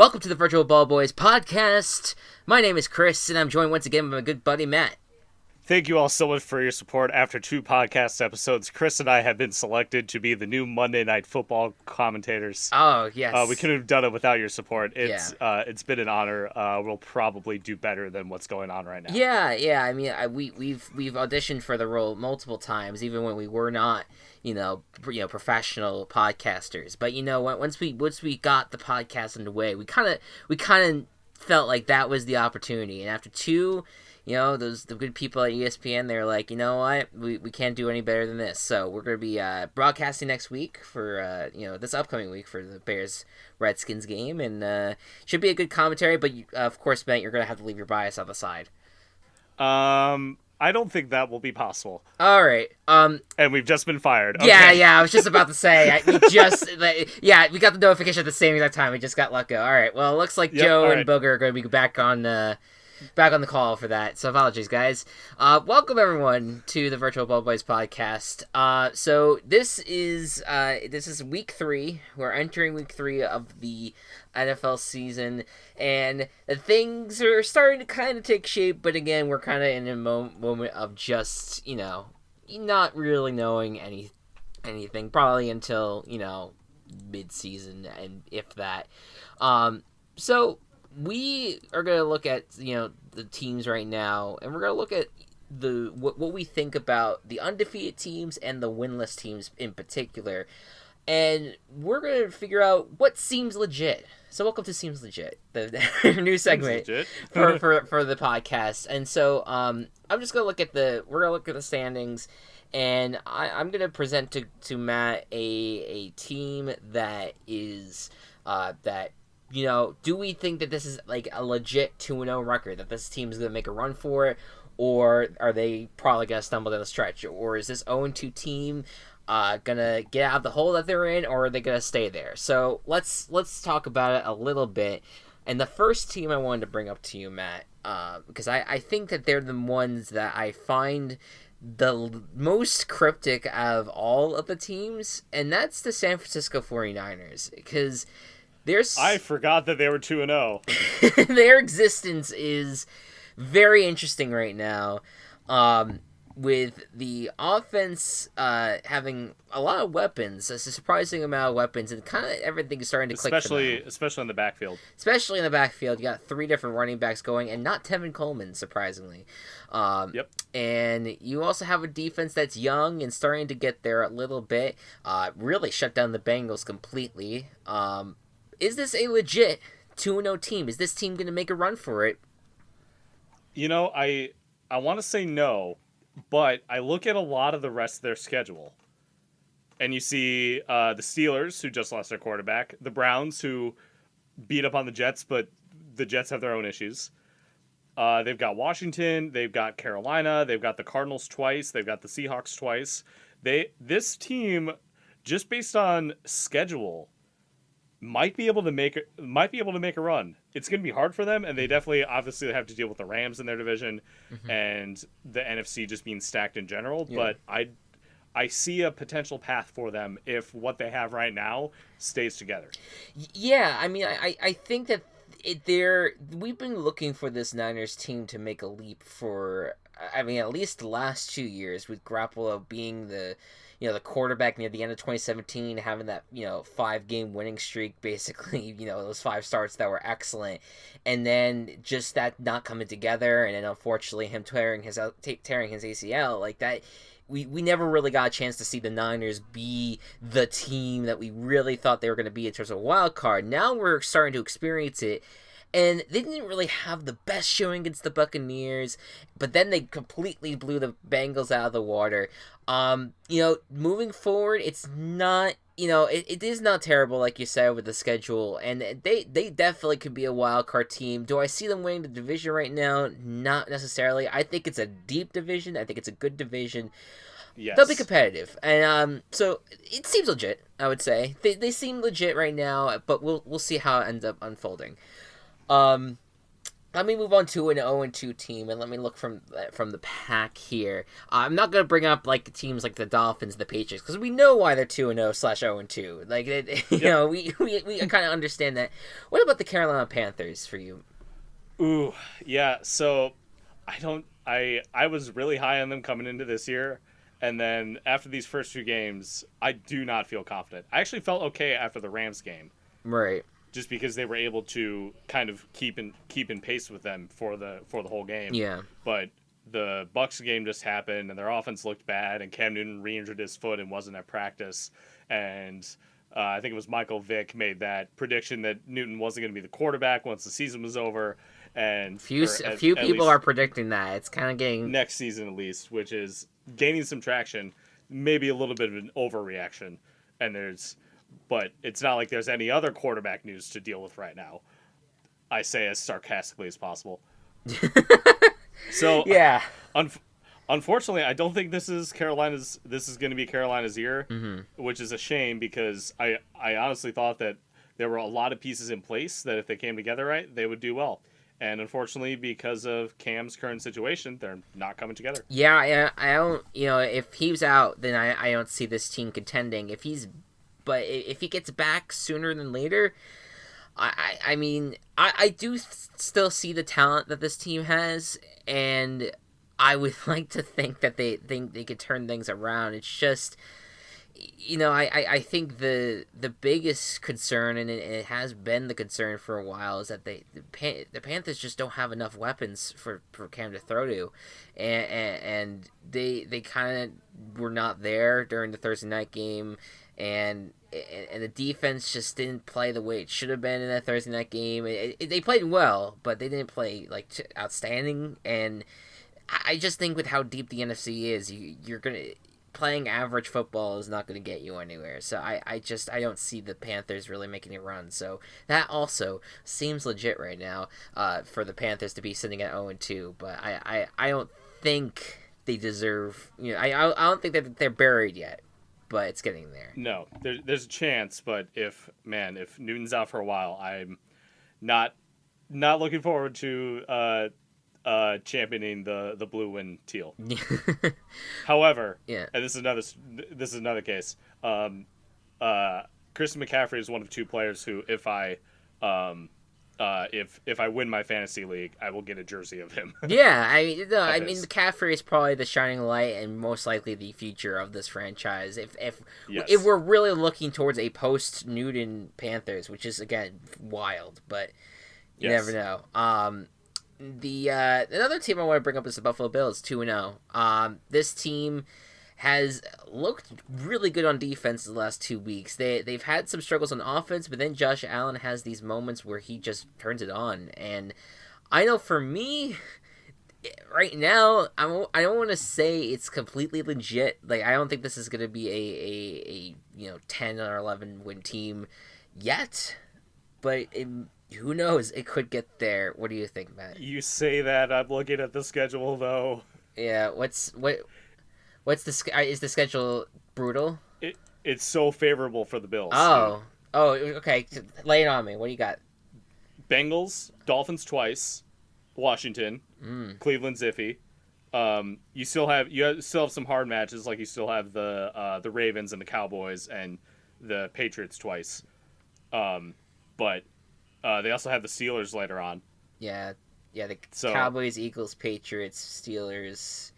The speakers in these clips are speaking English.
Welcome to the Virtual Ball Boys podcast. My name is Chris, and I'm joined once again by my good buddy Matt. Thank you all so much for your support. After 2 podcast episodes, Chris and I have been selected to be the new Monday Night Football commentators. Oh, yes. We couldn't have done it without your support. Yeah. It's been an honor. We'll probably do better than what's going on right now. Yeah. I mean, we've auditioned for the role multiple times, even when we were not, professional podcasters. But once we got the podcast underway, we kind of felt like that was the opportunity. And after 2. The good people at ESPN, they're like, you know what, we can't do any better than this. So we're going to be broadcasting next week for, this upcoming week for the Bears-Redskins game. And should be a good commentary, but of course, Ben, you're going to have to leave your bias on the side. I don't think that will be possible. All right. And we've just been fired. Okay. Yeah, I was just about to say, we got the notification at the same exact time. We just got let go. All right, well, it looks like Joe and Booger are going to be back on the call for that, so apologies, guys. Welcome everyone to the Virtual Ball Boys podcast. So this is week 3. We're entering week 3 of the NFL season, and things are starting to kind of take shape. But again, we're kind of in a moment of just not really knowing anything, probably until mid-season, and if that. So we are going to look at, the teams right now, and we're going to look at what we think about the undefeated teams and the winless teams in particular. And we're going to figure out what seems legit. So welcome to Seems Legit, the new segment for the podcast. And so I'm just going to look at the standings, and I'm going to present to Matt a team that is do we think that this is like a legit 2-0 record, that this team is going to make a run for it, or are they probably going to stumble down the stretch? Or is this 0-2 team going to get out of the hole that they're in, or are they going to stay there? So let's talk about it a little bit. And the first team I wanted to bring up to you, Matt, because I think that they're the ones that I find the most cryptic out of all of the teams, and that's the San Francisco 49ers, because I forgot that they were 2-0. Their existence is very interesting right now, with the offense having a lot of weapons, a surprising amount of weapons, and kind of everything is starting to click for them. Especially in the backfield. Especially in the backfield. You got 3 different running backs going, and not Tevin Coleman, surprisingly. Yep. And you also have a defense that's young and starting to get there a little bit. Really shut down the Bengals completely. Is this a legit 2-0 team? Is this team going to make a run for it? I want to say no, but I look at a lot of the rest of their schedule, and you see the Steelers, who just lost their quarterback, the Browns, who beat up on the Jets, but the Jets have their own issues. They've got Washington, they've got Carolina, they've got the Cardinals twice, they've got the Seahawks twice. This team, just based on schedule, might be able to make a run. It's going to be hard for them, and they definitely obviously have to deal with the Rams in their division, and the NFC just being stacked in general. Yeah. But I see a potential path for them if what they have right now stays together. Yeah, I mean, I think that we've been looking for this Niners team to make a leap for, at least the last 2 years, with Garoppolo being the quarterback near the end of 2017, having that, 5-game winning streak, basically, those 5 starts that were excellent. And then just that not coming together, and then unfortunately him tearing his ACL, like that. We never really got a chance to see the Niners be the team that we really thought they were going to be in terms of a wild card. Now we're starting to experience it. And they didn't really have the best showing against the Buccaneers, but then they completely blew the Bengals out of the water. Moving forward, it's not, it is not terrible, like you said, with the schedule, and they definitely could be a wild card team. Do I see them winning the division right now? Not necessarily. I think it's a deep division. I think it's a good division. Yes. They'll be competitive, and so it seems legit, I would say. They seem legit right now, but we'll see how it ends up unfolding. let me move on to an 0-2 team, and let me look from the pack here. I'm not gonna bring up like teams like the Dolphins, the Patriots, because we know why they're 2-0/0-2. Like we kind of understand that. What about the Carolina Panthers for you? Ooh, yeah. So I was really high on them coming into this year, and then after these first two games, I do not feel confident. I actually felt okay after the Rams game, Right. just because they were able to kind of keep in pace with them for the whole game. Yeah. But the Bucs game just happened, and their offense looked bad, and Cam Newton re-injured his foot and wasn't at practice, and I think it was Michael Vick made that prediction that Newton wasn't going to be the quarterback once the season was over, and a few people are predicting that. It's kind of getting next season at least, which is gaining some traction, maybe a little bit of an overreaction, but it's not like there's any other quarterback news to deal with right now. I say as sarcastically as possible. So yeah. Unfortunately, I don't think this is going to be Carolina's year, which is a shame because I honestly thought that there were a lot of pieces in place that if they came together right, they would do well. And unfortunately, because of Cam's current situation, they're not coming together. Yeah, I don't. If he's out, then I don't see this team contending. If he gets back sooner than later, I mean, I do still see the talent that this team has, and I would like to think that they could turn things around. It's just, I think the biggest concern, and it has been the concern for a while, is that the Panthers just don't have enough weapons for Cam to throw to, and they kind of were not there during the Thursday night game, and the defense just didn't play the way it should have been in that Thursday night game. They played well, but they didn't play outstanding, and I just think with how deep the NFC is, playing average football is not going to get you anywhere. So I don't see the Panthers really making a run. So that also seems legit right now for the Panthers to be sitting at 0-2. But I don't think they deserve. I don't think that they're buried yet. But it's getting there. No, there's a chance. But if Newton's out for a while, I'm not looking forward to championing the blue and teal. However, yeah, and this is another case. Christian McCaffrey is one of two players who, if I win my fantasy league, I will get a jersey of him. Yeah, I mean McCaffrey is probably the shining light and most likely the future of this franchise. If we're really looking towards a post Newton Panthers, which is again wild, but you never know. Another team I want to bring up is the Buffalo Bills, 2-0. This team has looked really good on defense the last 2 weeks. They've had some struggles on offense, but then Josh Allen has these moments where he just turns it on. And I know for me, right now, I don't want to say it's completely legit. Like, I don't think this is going to be a 10 or 11 win team yet, but who knows? It could get there. What do you think, Matt? You say that. I'm looking at the schedule, though. Yeah. What's is the schedule brutal? It's so favorable for the Bills. Oh, okay. Lay it on me. What do you got? Bengals, Dolphins twice, Washington, Cleveland's iffy. You still have some hard matches, like you still have the Ravens and the Cowboys and the Patriots twice. But they also have the Steelers later on. Yeah. Cowboys, Eagles, Patriots, Steelers.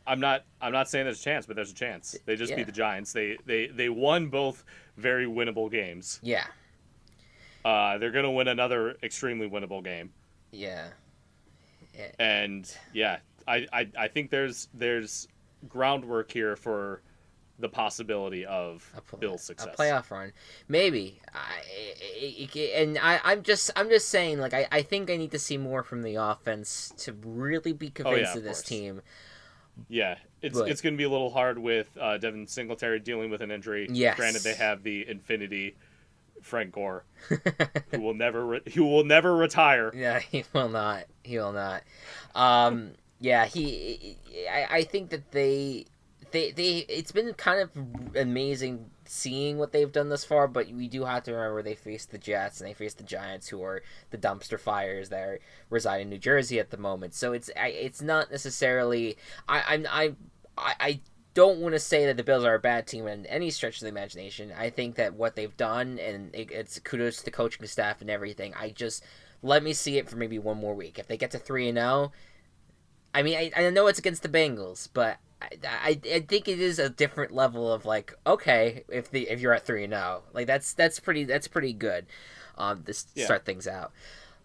I'm not saying there's a chance, but there's a chance. They just beat the Giants. They won both very winnable games. Yeah. They're gonna win another extremely winnable game. Yeah. And I think there's groundwork here for the possibility of Bill's success. A playoff run, maybe. I'm just saying, like, I think I need to see more from the offense to really be convinced of this team. Yeah, it's going to be a little hard with Devin Singletary dealing with an injury. Yes. Granted, they have the Infinity Frank Gore, who will never retire. Yeah, he will not. I think that they it's been kind of amazing seeing what they've done thus far, but we do have to remember they faced the Jets and they faced the Giants, who are the dumpster fires that reside in New Jersey at the moment. So it's not necessarily I don't want to say that the Bills are a bad team in any stretch of the imagination. I think that what they've done, and it's kudos to the coaching staff and everything. Let me see it for maybe one more week. If they get to 3-0, I mean, I know it's against the Bengals, but I think it is a different level of like, okay, if you're at 3-0, like that's pretty good, start things out.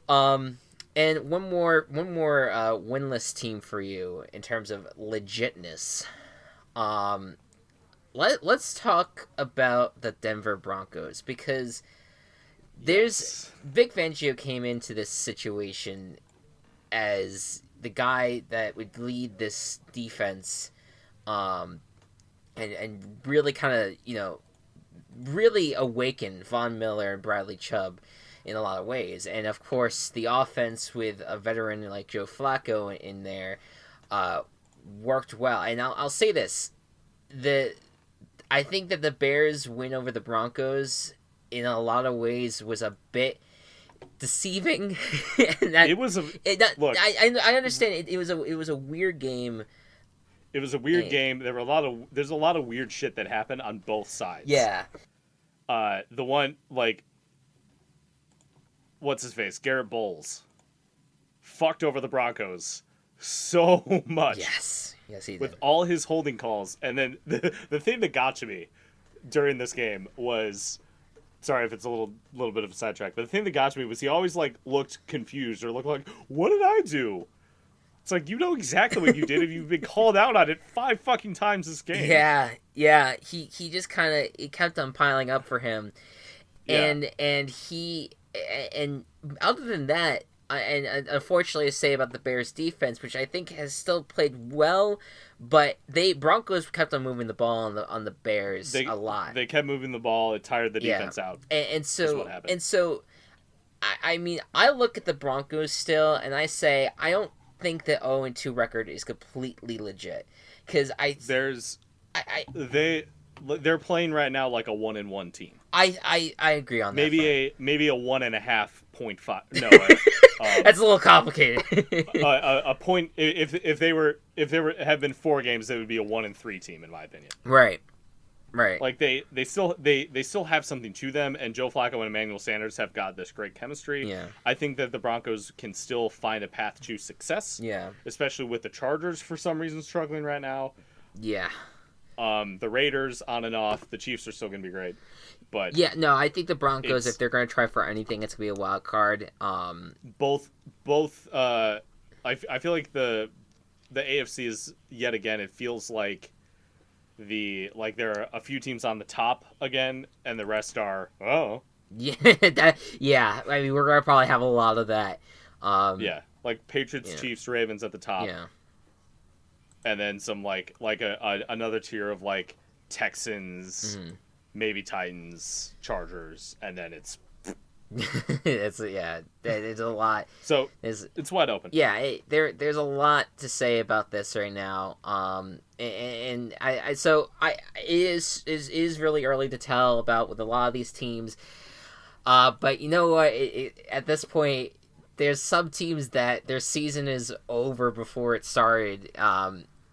And one more winless team for you in terms of legitness. Let's talk about the Denver Broncos, because Vic Fangio came into this situation as the guy that would lead this defense, and really kind of, really awaken Von Miller and Bradley Chubb in a lot of ways. And of course, the offense with a veteran like Joe Flacco in there worked well. And I'll say this, I think that the Bears' win over the Broncos in a lot of ways was a bit deceiving. I understand it was a weird game. It was a weird game. There's a lot of weird shit that happened on both sides. Yeah. The one, like, what's his face? Garrett Bowles fucked over the Broncos so much. Yes, he did. With all his holding calls. And then the thing that got to me during this game was, sorry if it's a little bit of a sidetrack, but the thing that got to me was he always like looked confused or looked like, what did I do? It's like, you know exactly what you did if you've been called out on it 5 fucking times this game. Yeah. He just kind of, it kept on piling up for him. Yeah. And other than that, and unfortunately to say about the Bears defense, which I think has still played well, but Broncos kept on moving the ball on the Bears a lot. They kept moving the ball. It tired the defense out. And so I mean, I look at the Broncos still, and I say I don't think the 0-2 record is completely legit, because they're playing right now like a 1-1 team. I agree on that. Maybe a 1.5.5. No, that's a little complicated. A point if there had been 4 games, it would be a 1-3 team in my opinion. Right. Like they still have something to them, and Joe Flacco and Emmanuel Sanders have got this great chemistry. Yeah. I think that the Broncos can still find a path to success. Yeah. Especially with the Chargers for some reason struggling right now. Yeah. The Raiders on and off. The Chiefs are still going to be great. But yeah, no, I think the Broncos, if they're going to try for anything, it's going to be a wild card. Both. I feel like the AFC is yet again. It feels like there are a few teams on the top again, and the rest are Yeah, I mean, we're going to probably have a lot of that. Like Patriots, Chiefs, Ravens at the top. Yeah. And then some like another tier of like Texans, maybe Titans, Chargers, and then it's it's a lot. So it's wide open. Yeah, there's a lot to say about this right now. And it is really early to tell about with a lot of these teams. But you know what? At this point, there's some teams that their season is over before it started.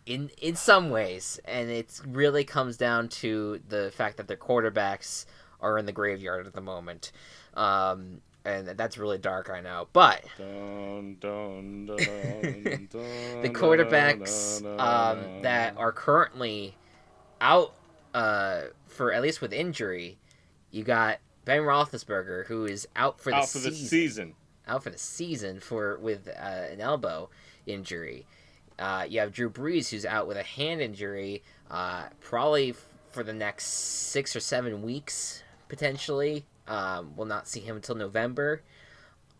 In some ways, and it really comes down to the fact that their quarterbacks are in the graveyard at the moment. And that's really dark, I know. But the quarterbacks that are currently out for at least with injury, you got Ben Roethlisberger, who is out for the season. Out for the season with an elbow injury. You have Drew Brees, who's out with a hand injury, probably for the next 6 or 7 weeks, potentially. We'll not see him until November.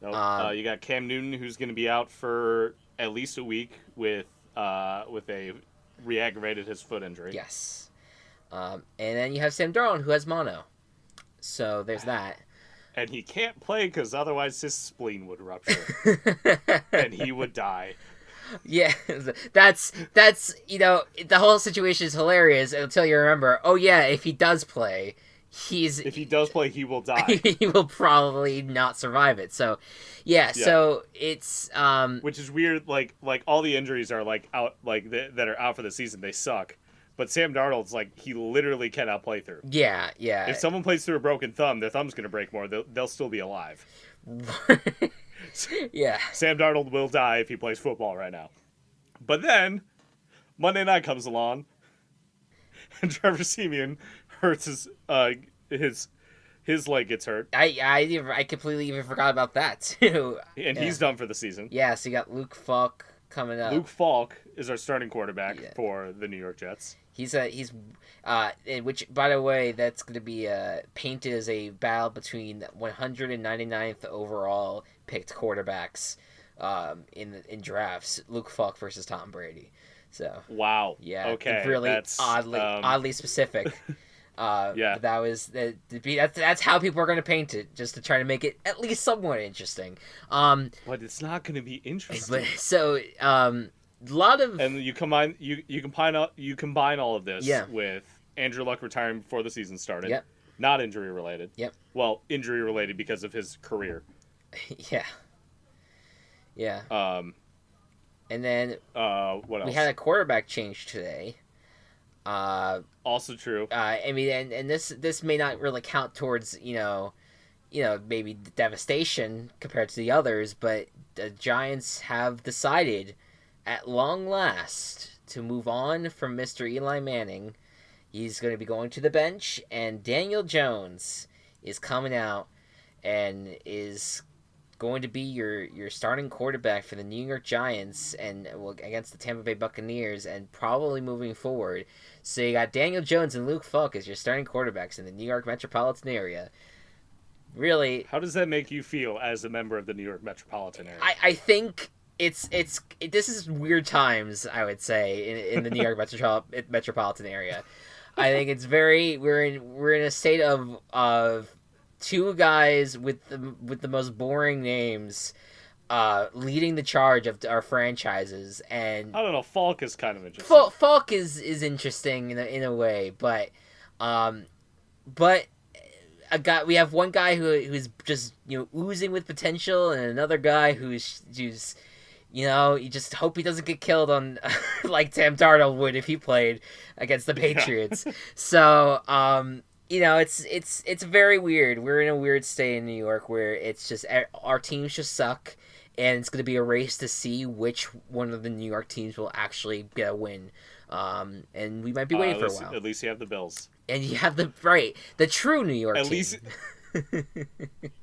Nope. You got Cam Newton, who's going to be out for at least a week with re-aggravated his foot injury. Yes. And then you have Sam Darnold, who has mono. So there's that. And he can't play because otherwise his spleen would rupture. And he would die. Yeah, that's the whole situation is hilarious until you remember. Oh yeah, if he does play, if he does play, he will die. he will probably not survive it. So, yeah. So it's which is weird. Like all the injuries are like out, like that are out for the season. They suck. But Sam Darnold's like he literally cannot play through. Yeah. If someone plays through a broken thumb, their thumb's gonna break more. They'll still be alive. Yeah. Sam Darnold will die if he plays football right now. But then Monday night comes along, and Trevor Siemian hurts his leg gets hurt. I completely even forgot about that too. And he's done for the season. Yeah. So you got Luke Falk coming up. Luke Falk is our starting quarterback for the New York Jets. Which, by the way, that's going to be painted as a battle between 199th overall picked quarterbacks in drafts. Luke Falk versus Tom Brady. So wow, yeah, okay, really that's oddly specific. Yeah, that's how people are going to paint it, just to try to make it at least somewhat interesting. But it's not going to be interesting. So. A lot of you combine all of this with Andrew Luck retiring before the season started. Yep. Not injury related. Yep. Well, injury related because of his career. Yeah. Yeah. And then what else? We had a quarterback change today. Also true. I mean, and this may not really count towards maybe the devastation compared to the others, but the Giants have decided, at long last, to move on from Mr. Eli Manning. He's going to be going to the bench, and Daniel Jones is coming out and is going to be your starting quarterback for the New York Giants and against the Tampa Bay Buccaneers, and probably moving forward. So you got Daniel Jones and Luke Falk as your starting quarterbacks in the New York metropolitan area. Really, how does that make you feel as a member of the New York metropolitan area? I think this is weird times, I would say, in the New York metropolitan area. I think it's we're in a state of two guys with the most boring names leading the charge of our franchises, and I don't know, Falk is kind of interesting. Falk is interesting in a way, but we have one guy who's just oozing with potential, and another guy who's you just hope he doesn't get killed on like Sam Darnold would if he played against the Patriots. Yeah. So, it's very weird. We're in a weird state in New York where it's just our teams just suck, and it's going to be a race to see which one of the New York teams will actually get a win. And we might be waiting for a while. At least you have the Bills. And you have the true New York team. At least,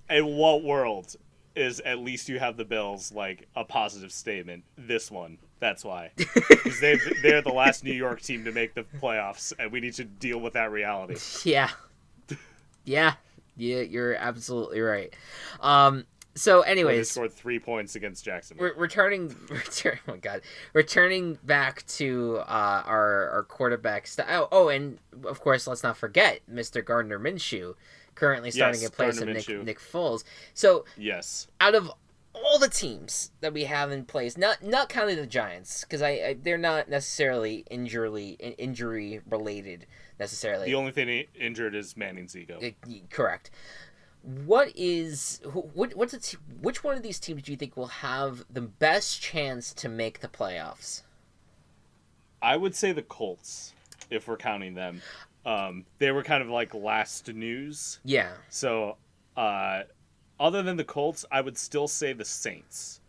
in what world is at least you have the Bills like a positive statement? This one, that's why, because they're the last New York team to make the playoffs, and we need to deal with that reality. Yeah, you're absolutely right. So, anyways, they scored 3 points against Jacksonville. Returning back to our quarterback. And of course, let's not forget Mr. Gardner Minshew, currently starting in place of Nick Foles. So, yes, out of all the teams that we have in place, not counting the Giants, because they're not necessarily injury related necessarily. The only thing injured is Manning's ego. Correct. Which one of these teams do you think will have the best chance to make the playoffs? I would say the Colts, if we're counting them. They were kind of like last news. Yeah. So, other than the Colts, I would still say the Saints.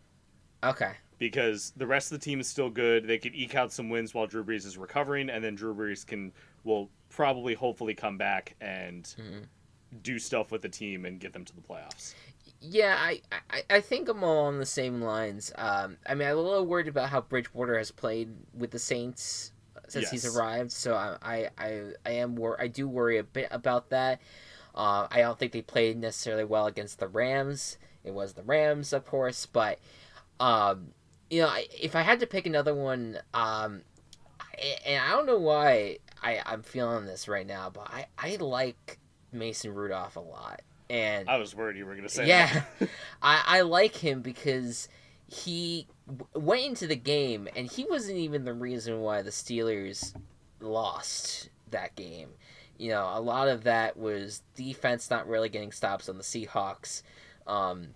Okay. Because the rest of the team is still good. They could eke out some wins while Drew Brees is recovering, and then Drew Brees will probably, hopefully come back and do stuff with the team and get them to the playoffs. Yeah, I think I'm all on the same lines. I mean, I'm a little worried about how Bridgewater has played with the Saints since he's arrived, so I do worry a bit about that. I don't think they played necessarily well against the Rams. It was the Rams, of course, but if I had to pick another one, and I don't know why I'm feeling this right now, but I like Mason Rudolph a lot. And I was worried you were going to say that. I like him because he went into the game, and he wasn't even the reason why the Steelers lost that game. A lot of that was defense not really getting stops on the Seahawks. And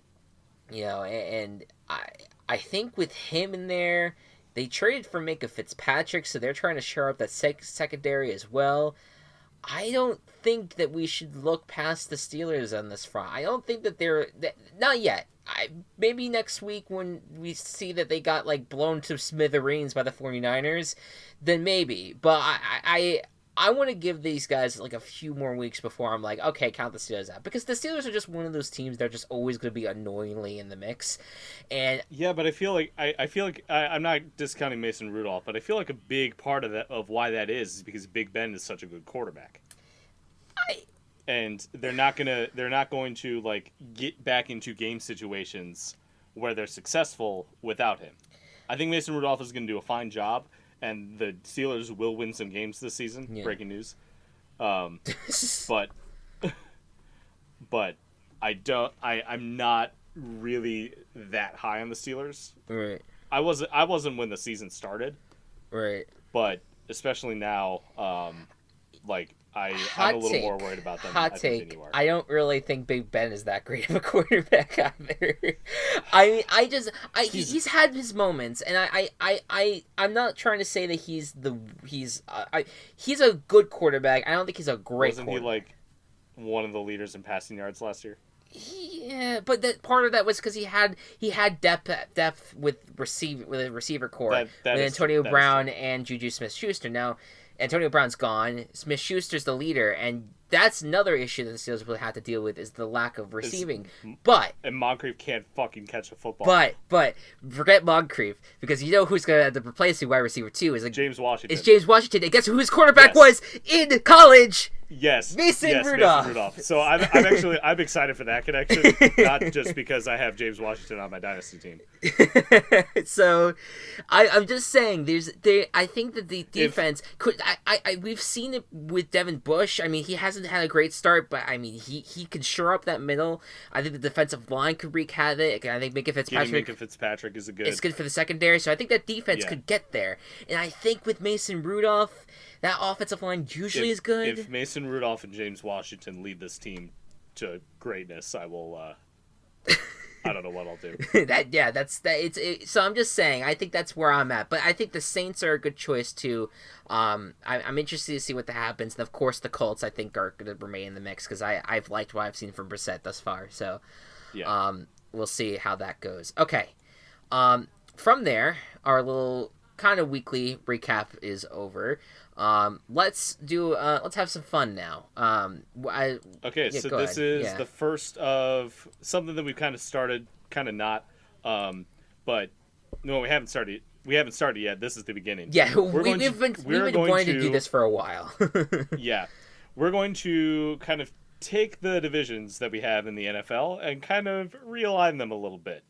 I think with him in there, they traded for Minka Fitzpatrick, so they're trying to shore up that secondary as well. I don't think that we should look past the Steelers on this front. I don't think that not yet. Maybe next week when we see that they got blown to smithereens by the 49ers, then maybe. But I want to give these guys a few more weeks before I'm like, okay, count the Steelers out, because the Steelers are just one of those teams that are just always going to be annoyingly in the mix. And yeah, but I feel like I'm not discounting Mason Rudolph, but I feel like a big part of why that is because Big Ben is such a good quarterback. And they're not going to get back into game situations where they're successful without him. I think Mason Rudolph is going to do a fine job, and the Steelers will win some games this season. Yeah. Breaking news. But I'm not really that high on the Steelers. Right. I wasn't when the season started. Right. But especially now, I'm a little more worried about them. Hot take. I don't really think Big Ben is that great of a quarterback either. I mean, he's had his moments, and I'm not trying to say that he's a good quarterback. I don't think he's a great. Wasn't he one of the leaders in passing yards last year? Yeah, but that part of that was because he had depth with a receiver core with Antonio Brown and Juju Smith-Schuster. Now, Antonio Brown's gone. Smith-Schuster's the leader, and that's another issue that the Steelers will have to deal with is the lack of receiving. And Moncrief can't fucking catch a football. But forget Moncrief, because you know who's going to replace the wide receiver too is James Washington. It's James Washington, and guess who his quarterback was in college? Yes, Mason Rudolph. So I'm excited for that connection, not just because I have James Washington on my dynasty team. So, I'm just saying, I think that the defense could. We've seen it with Devin Bush. I mean, he hasn't had a great start, but I mean, he could shore up that middle. I think the defensive line could wreak havoc, and I think Minka Fitzpatrick is It's good for the secondary, so I think that defense could get there. And I think with Mason Rudolph, that offensive line usually is good. If Mason Rudolph and James Washington lead this team to greatness, I will. I don't know what I'll do. So I'm just saying, I think that's where I'm at. But I think the Saints are a good choice too. I'm interested to see what happens, and of course the Colts I think are going to remain in the mix because I've liked what I've seen from Brissett thus far. So, we'll see how that goes. Okay, from there, our little kind of weekly recap is over. Let's have some fun now. This is the first of something that we've kind of started, kind of not. But no, we haven't started. We haven't started yet. This is the beginning. Yeah, we've been wanting to do this for a while. Yeah, we're going to kind of take the divisions that we have in the NFL and kind of realign them a little bit.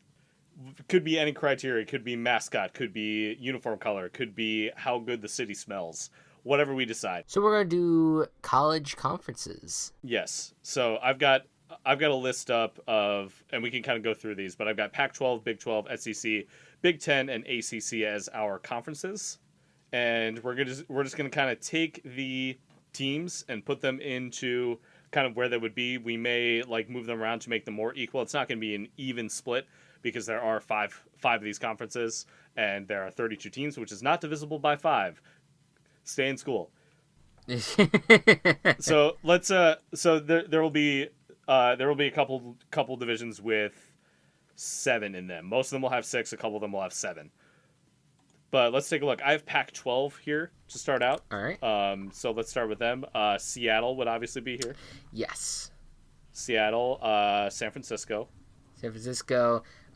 Could be any criteria. Could be mascot. Could be uniform color. Could be how good the city smells. Whatever we decide. So we're gonna do college conferences. Yes. So I've got a list up of, and we can kind of go through these, but I've got Pac-12, Big 12, SEC, Big 10, and ACC as our conferences, and we're just gonna kind of take the teams and put them into kind of where they would be. We may move them around to make them more equal. It's not gonna be an even split because there are five of these conferences, and there are 32 teams, which is not divisible by 5. Stay in school. So let's. So there will be a couple divisions with 7 in them. Most of them will have 6. A couple of them will have 7. But let's take a look. I have Pac-12 here to start out. All right. So let's start with them. Seattle would obviously be here. Yes. Seattle. San Francisco.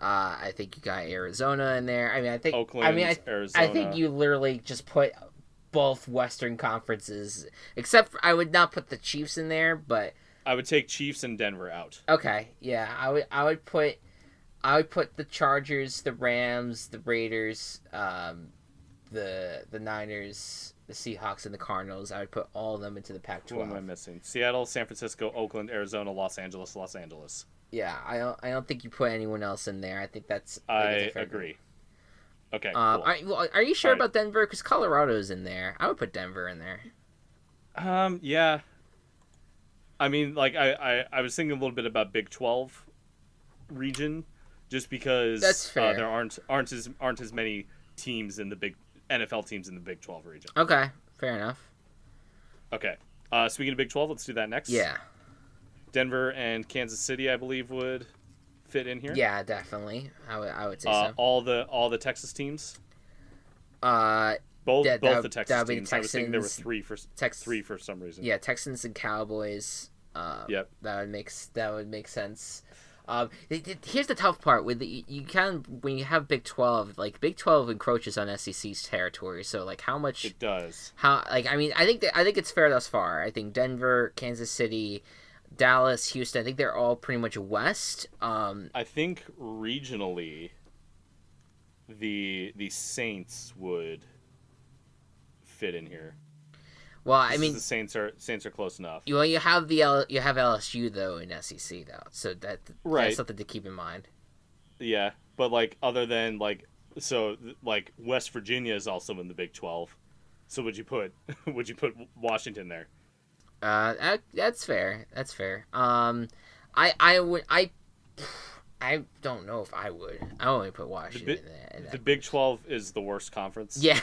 I think you got Arizona in there. I mean, I think Oakland. Arizona. I think you literally just put both Western conferences, except I would not put the Chiefs in there, but I would take Chiefs and Denver out. Okay, yeah, I would put the Chargers, the Rams, the Raiders, the Niners, the Seahawks, and the Cardinals. I would put all of them into the Pac-12. What am I missing? Seattle, San Francisco, Oakland, Arizona, Los Angeles. Yeah, I don't think you put anyone else in there. I think that's. I agree. Okay. Cool. Are you sure All right. about Denver? Because Colorado's in there. I would put Denver in there. Yeah. I mean, like I was thinking a little bit about Big 12 region, just because That's fair. there aren't as many teams in the big NFL teams in the Big 12 region. Okay, fair enough. Okay. Speaking of Big 12, let's do that next. Yeah. Denver and Kansas City, I believe, would fit in here. Yeah, definitely. I would say so. All the Texas teams. Both the Texas teams. I was thinking there were three for some reason. Yeah, Texans and Cowboys. Yep. That would make sense. Here's the tough part with you kind of when you have Big 12, like Big 12 encroaches on SEC's territory. So like how much it does. I mean I think it's fair thus far. I think Denver, Kansas City, Dallas, Houston, I think they're all pretty much west. I think regionally the Saints would fit in here. Well, I mean, the Saints are close enough. Well, you have LSU though in SEC though, so that's something to keep in mind. Yeah, but like other than like West Virginia is also in the Big 12. So would you put Washington there? That's fair. That's fair. I don't know if I would. I only put Washington in there. The Big 12 is the worst conference. Yeah.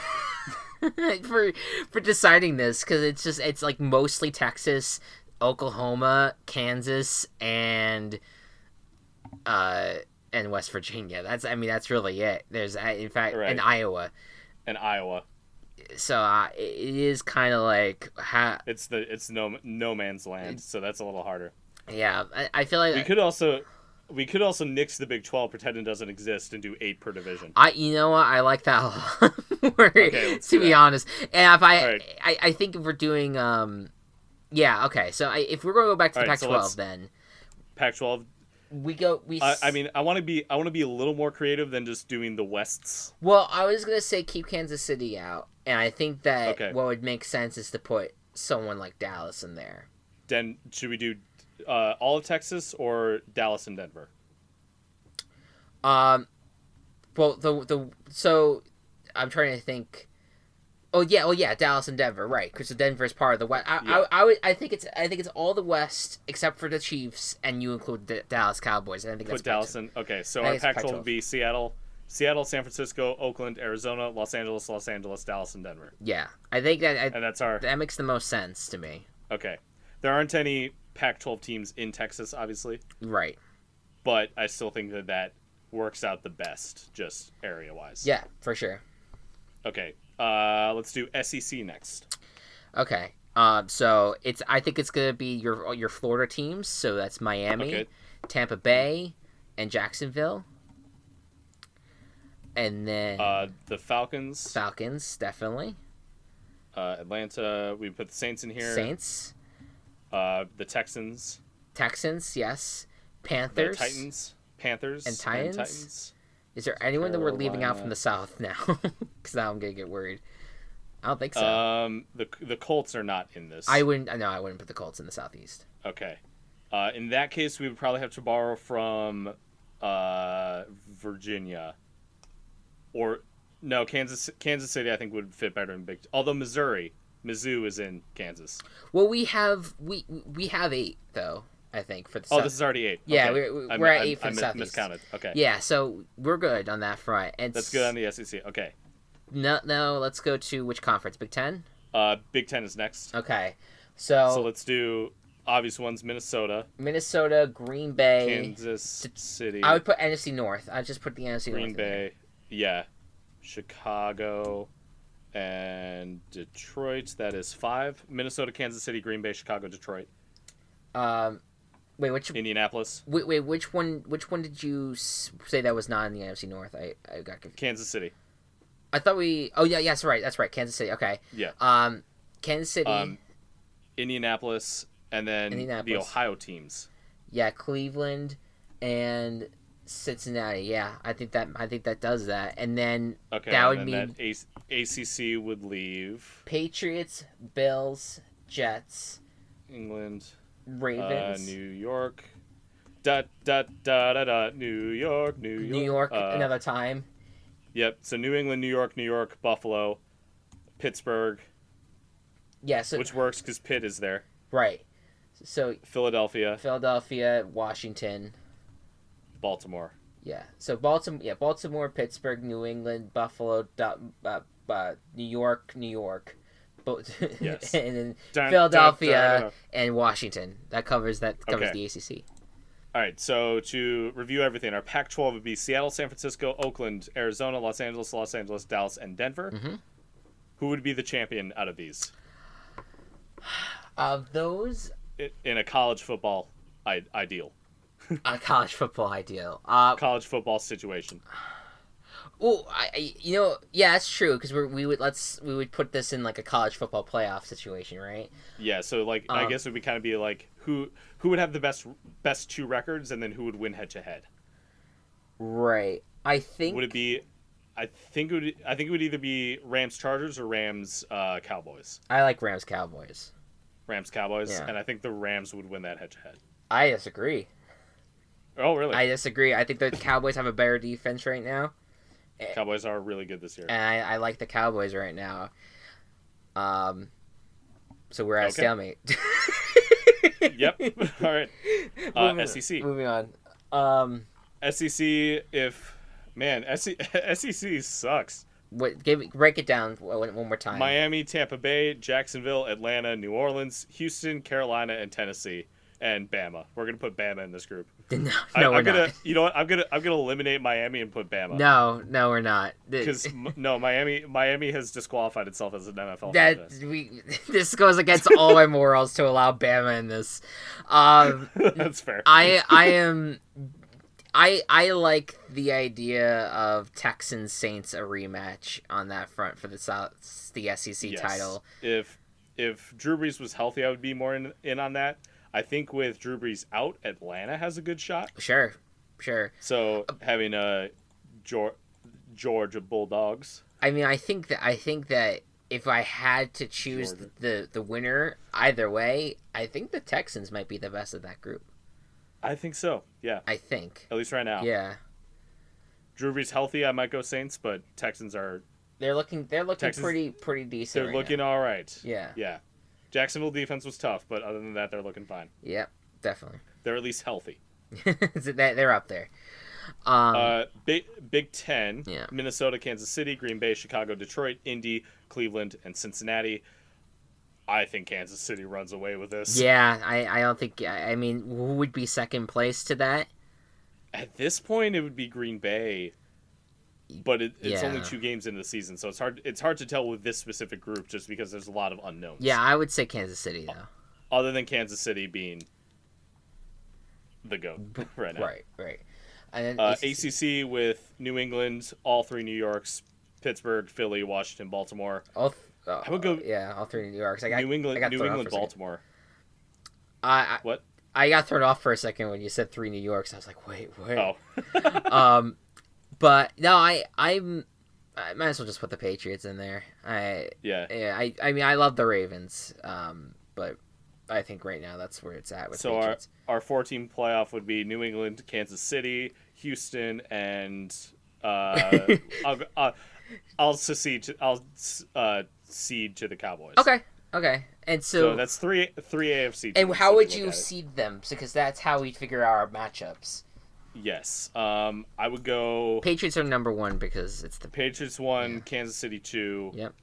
for deciding this, because it's like mostly Texas, Oklahoma, Kansas, and West Virginia. That's really it. There's in fact and Iowa. So it is kind of like it's no man's land. So that's a little harder. Yeah, I feel like we could also nix the Big 12, pretend it doesn't exist, and do 8 per division. You know what? I like that a lot. Okay, to be honest. And if right. I think if we're doing yeah, okay. So if we're going to go back to the Pac-12 then Pac-12 I mean, I want to be a little more creative than just doing the Wests. Well, I was going to say keep Kansas City out, and I think that what would make sense is to put someone like Dallas in there. Then should we do all of Texas or Dallas and Denver? Well, so I'm trying to think. Oh yeah, Dallas and Denver, right? Because Denver is part of the West. I think it's all the West except for the Chiefs, and you include the Dallas Cowboys. I think put Dallas in. Okay, so our Pac-12 would be Seattle, San Francisco, Oakland, Arizona, Los Angeles, Dallas, and Denver. Yeah, I think and that's that makes the most sense to me. Okay, there aren't any Pac-12 teams in Texas, obviously. Right. But I still think that works out the best, just area-wise. Yeah, for sure. Okay, let's do SEC next. Okay. So I think it's gonna be your Florida teams. So that's Miami, Tampa Bay, and Jacksonville. And then the Falcons. Falcons, definitely. Atlanta. We put the Saints in here. Saints. The Texans. Texans, yes. Panthers. The Titans. Panthers. And Titans. Is there anyone that we're leaving out from the South now? Because now I'm gonna get worried. I don't think so. The Colts are not in this. I wouldn't put the Colts in the Southeast. Okay. In that case, we would probably have to borrow from Virginia. Or no, Kansas City. I think would fit better in Big. Although Mizzou is in Kansas. Well, we have 8 though. I think for the. This is already 8. Yeah, okay. we're at 8 for the Southeast. Miscounted. Okay. Yeah, so we're good on that front. That's good on the SEC. Okay. No. Let's go to which conference? Big 10. Big 10 is next. Okay, so let's do obvious ones: Minnesota, Green Bay, Kansas City. I would put NFC North. I just put the NFC North. Green Bay, yeah, Chicago, and Detroit. That is 5. Minnesota, Kansas City, Green Bay, Chicago, Detroit. Wait, which Indianapolis? Wait, which one did you say that was not in the NFC North? I got confused. Kansas City. I thought we. Oh yeah, that's right. Kansas City. Okay. Yeah. Kansas City. Indianapolis, and then the Ohio teams. Yeah, Cleveland, and Cincinnati. Yeah, I think that does that, and then that would mean that ACC would leave Patriots, Bills, Jets, England, Ravens, New York, Da da da da da. New York, New York. New York another time. Yep. So New England, New York, Buffalo, Pittsburgh. Yeah. So which works because Pitt is there. right. So Philadelphia, Washington, Baltimore. Yeah. So Baltimore, Pittsburgh, New England, Buffalo, New York, Yes. and then Philadelphia and Washington. That covers the ACC. All right. So to review everything, our Pac-12 would be Seattle, San Francisco, Oakland, Arizona, Los Angeles, Dallas, and Denver. Mm-hmm. Who would be the champion out of these? Of those, in a college football ideal. A college football ideal. College football situation. Well, yeah, that's true because we would put this in like a college football playoff situation, right? Yeah, so like I guess it would kind of be like who would have the best two records and then who would win head to head. Right. I think it would either be Rams Chargers or Rams Cowboys. I like Rams Cowboys. Rams Cowboys, yeah. And I think the Rams would win that head to head. I disagree. Oh, really? I disagree. I think the Cowboys have a better defense right now. Cowboys are really good this year. And I like the Cowboys right now. So we're at stalemate. Yep. All right. SEC. Moving on. SEC. SEC sucks. Break it down one more time. Miami, Tampa Bay, Jacksonville, Atlanta, New Orleans, Houston, Carolina, and Tennessee, and Bama. We're gonna put Bama in this group. No, we're not. You know what? I'm gonna eliminate Miami and put Bama. No, we're not. Because Miami has disqualified itself as an NFL. This goes against all my morals to allow Bama in this. That's fair. I like the idea of Texans Saints a rematch on that front for the SEC title. If Drew Brees was healthy, I would be more in on that. I think with Drew Brees out, Atlanta has a good shot. Sure. So having Georgia Bulldogs. I mean, I think that if I had to choose the winner either way, I think the Texans might be the best of that group. I think so. Yeah. I think. At least right now. Yeah. Drew Brees healthy, I might go Saints, but Texans are. They're looking pretty decent. They're looking all right. Yeah. Yeah. Jacksonville defense was tough, but other than that, they're looking fine. Yep, definitely. They're at least healthy. They're up there. Big Ten. Yeah. Minnesota, Kansas City, Green Bay, Chicago, Detroit, Indy, Cleveland, and Cincinnati. I think Kansas City runs away with this. Yeah, I don't think. I mean, who would be second place to that? At this point, it would be Green Bay. But it's only 2 games into the season, so it's hard to tell with this specific group just because there's a lot of unknowns. Yeah, I would say Kansas City though. Other than Kansas City being the GOAT right now. Right. And then ACC with New England, all 3 New Yorks, Pittsburgh, Philly, Washington, Baltimore. I would go. Yeah, all 3 New Yorks. New England, Baltimore. What? I got thrown off for a second when you said 3 New Yorks. I was like, wait. Oh. But no, I might as well just put the Patriots in there. I mean, I love the Ravens, but I think right now that's where it's at with Patriots. Our 4-team playoff would be New England, Kansas City, Houston, and I'll cede to the Cowboys. Okay. And so that's three AFC teams. And how would you seed them? Because that's how we figure out our matchups. Yes. I would go Patriots are number 1 because it's the Patriots 1, Kansas City 2. Yep.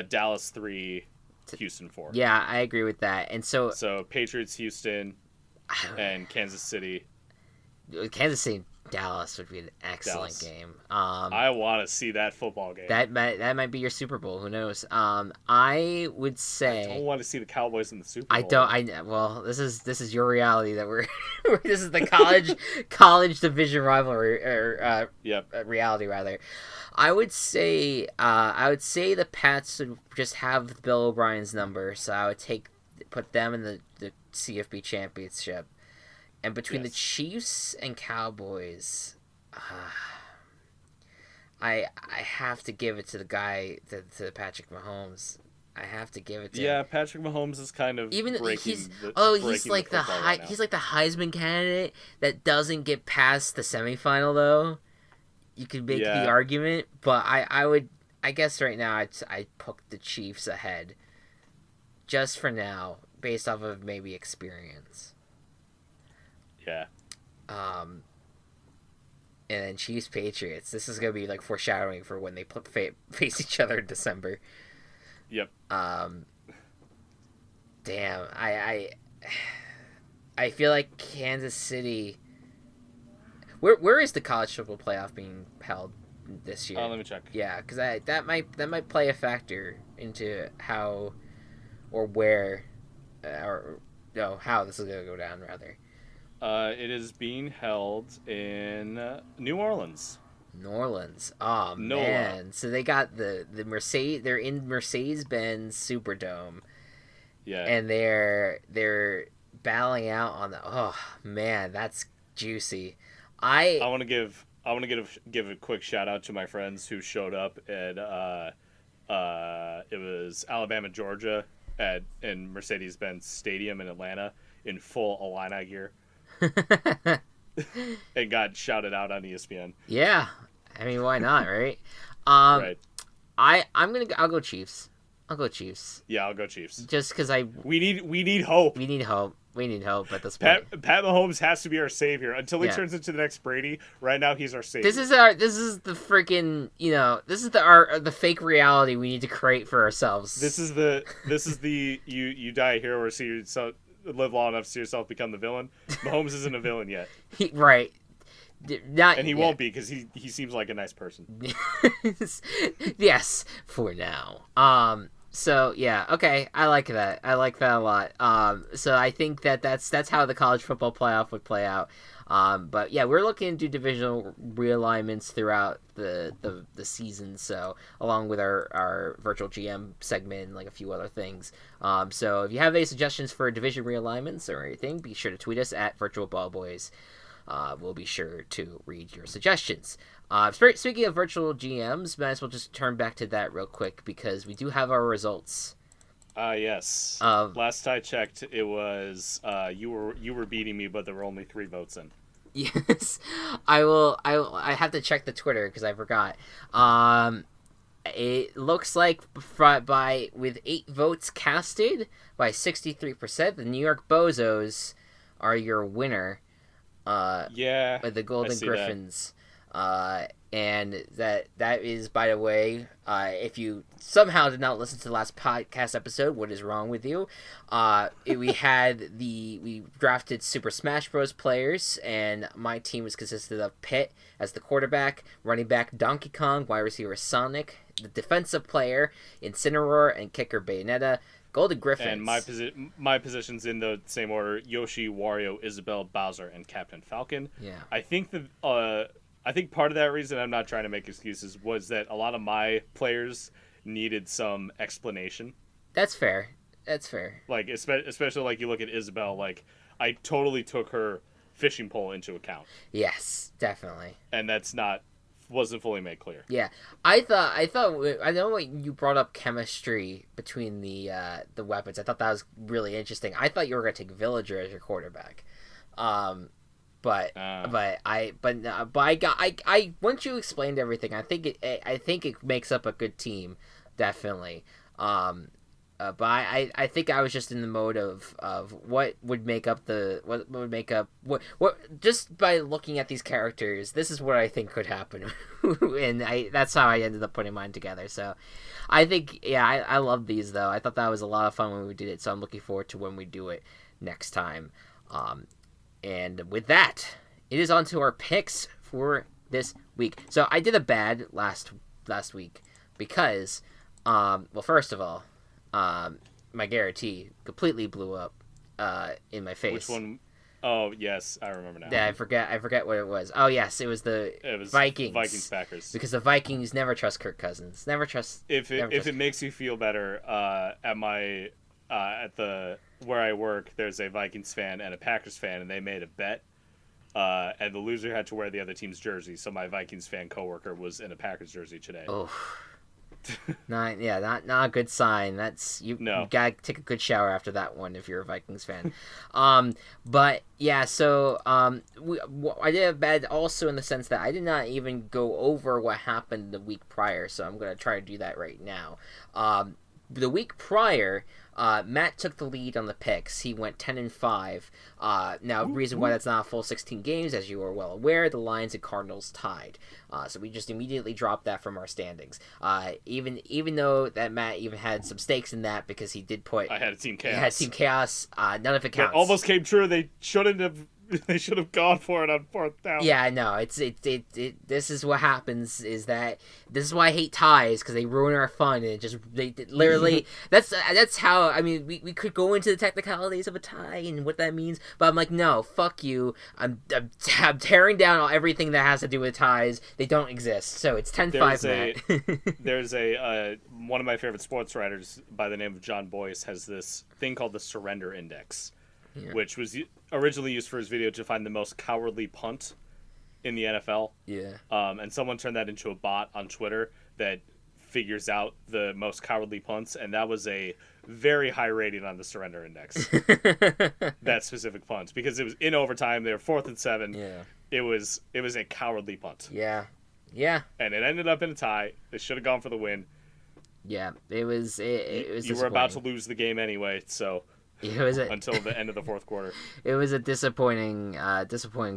Dallas 3, Houston 4. Yeah, I agree with that. And so Patriots, Houston, and Kansas City. Kansas City, Dallas would be an excellent game. I want to see that football game. That might be your Super Bowl. Who knows? I would say I don't want to see the Cowboys in the Super Bowl. Well, this is your reality that we're. This is the college division rivalry or reality rather. I would say the Pats would just have Bill O'Brien's number, so I would put them in the CFB championship. And between the Chiefs and Cowboys, I have to give it to the guy, to Patrick Mahomes. I have to give it to him. Yeah, Patrick Mahomes is kind of Even breaking he's breaking like the right now. he's like the Heisman candidate that doesn't get past the semifinal though. You could make the argument, but I guess right now I'd put the Chiefs ahead, just for now, based off of maybe experience. Yeah. And then Chiefs Patriots. This is gonna be like foreshadowing for when they face each other in December. Yep. Damn. I feel like Kansas City. Where is the college football playoff being held this year? Let me check. Yeah, because that might play a factor into how or where or no how this is gonna go down rather. It is being held in New Orleans. New Orleans. Oh man! So they got the Mercedes. They're in Mercedes-Benz Superdome. Yeah. And they're battling out on the. Oh man, that's juicy. I want to give a quick shout out to my friends who showed up at it was Alabama Georgia in Mercedes-Benz Stadium in Atlanta in full Illini gear. And got shouted out on ESPN. Yeah, I mean, why not, right? Right. I'll go Chiefs. I'll go Chiefs. Yeah, I'll go Chiefs. Just because we need hope. We need hope at this point. Pat Mahomes has to be our savior until he turns into the next Brady. Right now, he's our savior. This is the freaking this is the fake reality we need to create for ourselves. This is the you die a hero or see yourself live long enough to see yourself become the villain. Mahomes isn't a villain yet. Right. And he won't be because he seems like a nice person. Yes, for now. So yeah, okay, I like that. I like that a lot. So I think that's how the college football playoff would play out. But yeah, we're looking to do divisional realignments throughout the season. So along with our virtual GM segment and like a few other things. So if you have any suggestions for division realignments or anything, be sure to tweet us at Virtual Ball Boys. We'll be sure to read your suggestions. Speaking of virtual GMs, might as well just turn back to that real quick because we do have our results. Yes. Last I checked, it was you were beating me, but there were only 3 votes in. Yes, I have to check the Twitter because I forgot. It looks like with 8 votes casted by 63%, the New York Bozos are your winner. The Golden Griffins. And that is, by the way, if you somehow did not listen to the last podcast episode, what is wrong with you? We drafted Super Smash Bros. Players, and my team was consisted of Pitt as the quarterback, running back Donkey Kong, wide receiver Sonic, the defensive player Incineroar, and kicker Bayonetta. Golden Griffins. And my positions in the same order: Yoshi, Wario, Isabelle, Bowser, and Captain Falcon. Yeah. I think part of that reason, I'm not trying to make excuses, was that a lot of my players needed some explanation. That's fair. Like especially like you look at Isabelle, like I totally took her fishing pole into account. Yes, definitely. And wasn't fully made clear. Yeah, I know when you brought up chemistry between the weapons. I thought that was really interesting. I thought you were gonna take Villager as your quarterback, but once you explained everything, I think it makes up a good team, definitely. But I think I was just in the mode of what would make up what just by looking at these characters, this is what I think could happen, and that's how I ended up putting mine together. So I think I love these though. I thought that was a lot of fun when we did it, so I'm looking forward to when we do it next time. And with that, it is on to our picks for this week. So I did a bad last week because first of all, my guarantee completely blew up in my face. Which one? Oh yes, I remember now. Yeah, I forget what it was. Oh yes, it was Vikings. Vikings Packers. Because the Vikings never trust Kirk Cousins. Never trust. If it makes you feel better, at the where I work, there's a Vikings fan and a Packers fan, and they made a bet. And the loser had to wear the other team's jersey. So my Vikings fan coworker was in a Packers jersey today. Oh. Not a good sign. That's you gotta take a good shower after that one if you're a Vikings fan. But yeah, so I did bad also in the sense that I did not even go over what happened the week prior, so I'm gonna try to do that right now. The week prior, Matt took the lead on the picks. He went 10-5. Now, the reason why that's not a full 16 games, as you are well aware, the Lions and Cardinals tied. So we just immediately dropped that from our standings. Even though that Matt even had some stakes in that because he did put. I had a Team Chaos. He had Team Chaos. None of it counts. It almost came true. They shouldn't have. They should have gone for it on 4th down. Yeah, no, this is what happens. Is that this is why I hate ties, because they ruin our fun, and they literally that's how. I mean, we could go into the technicalities of a tie and what that means, but I'm like, no, fuck you. I'm tearing down everything that has to do with ties. They don't exist. So it's 10-5, Matt. There's a one of my favorite sports writers by the name of John Boyce has this thing called the surrender index. Yeah. Which was originally used for his video to find the most cowardly punt in the NFL. Yeah. And someone turned that into a bot on Twitter that figures out the most cowardly punts, and that was a very high rating on the surrender index. That specific punt, because it was in overtime. They were 4th and 7. Yeah. It was a cowardly punt. Yeah. Yeah. And it ended up in a tie. They should have gone for the win. Yeah. It was. You were about to lose the game anyway, so. Until the end of the 4th quarter. It was a disappointing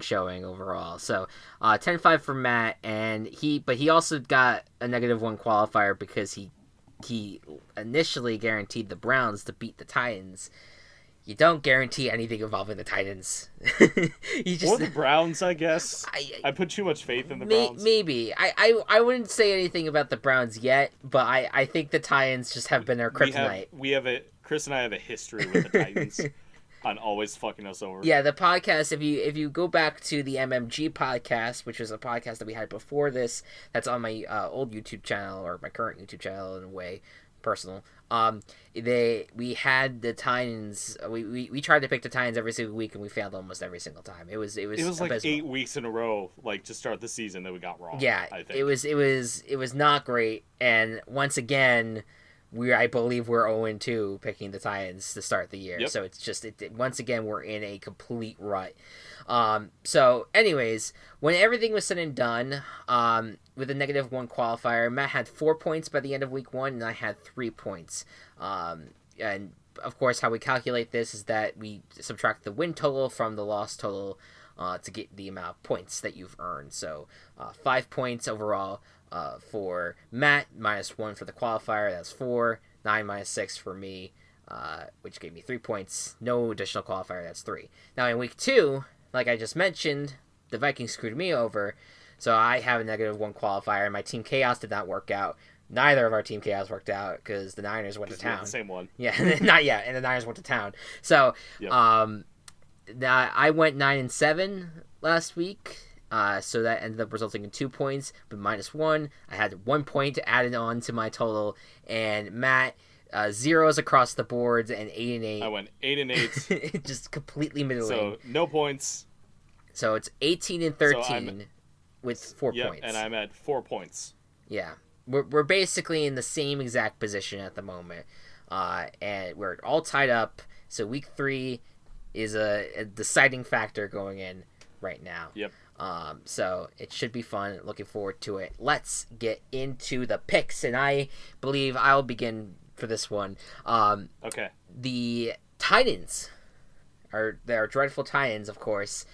showing overall. So 10-5 for Matt, and he also got a -1 qualifier because he initially guaranteed the Browns to beat the Titans. You don't guarantee anything involving the Titans. Or the Browns, I guess. I put too much faith in the Browns. Maybe. I wouldn't say anything about the Browns yet, but I think the Titans just have been our kryptonite. Chris and I have a history with the Titans on always fucking us over. Yeah, the podcast, if you go back to the MMG podcast, which was a podcast that we had before this, that's on my old YouTube channel, or my current YouTube channel in a way, personal. We had the Titans. We tried to pick the Titans every single week, and we failed almost every single time. It was like abysmal. 8 weeks in a row, like to start the season, that we got wrong. Yeah, I think. It was not great, and once again, I believe we're 0-2 picking the Titans to start the year. Yep. So it's just once again we're in a complete rut. So anyways, when everything was said and done, with a -1 qualifier, Matt had 4 points by the end of week 1, and I had 3 points. And of course, how we calculate this is that we subtract the win total from the loss total to get the amount of points that you've earned. So 5 points overall. For Matt, -1 for the qualifier, that's 4. 9 minus 6 for me, which gave me 3 points. No additional qualifier, that's 3. Now in week 2, like I just mentioned, the Vikings screwed me over, so I have a -1 qualifier. My Team Chaos did not work out. Neither of our Team Chaos worked out because the Niners went to town. The same one. Yeah, not yet, and the Niners went to town. So, yep. I went 9-7 last week. So that ended up resulting in 2 points, but -1. I had 1 point added on to my total, and Matt, zeros across the boards and 8-8. I went 8-8. Just completely middling. So no points. So it's 18-13 with 4 points. And I'm at 4 points. Yeah, we're basically in the same exact position at the moment, and we're all tied up. So week 3 is a deciding factor going in right now. Yep. So it should be fun. Looking forward to it. Let's get into the picks, and I believe I'll begin for this one. Okay. The Titans are dreadful Titans, of course,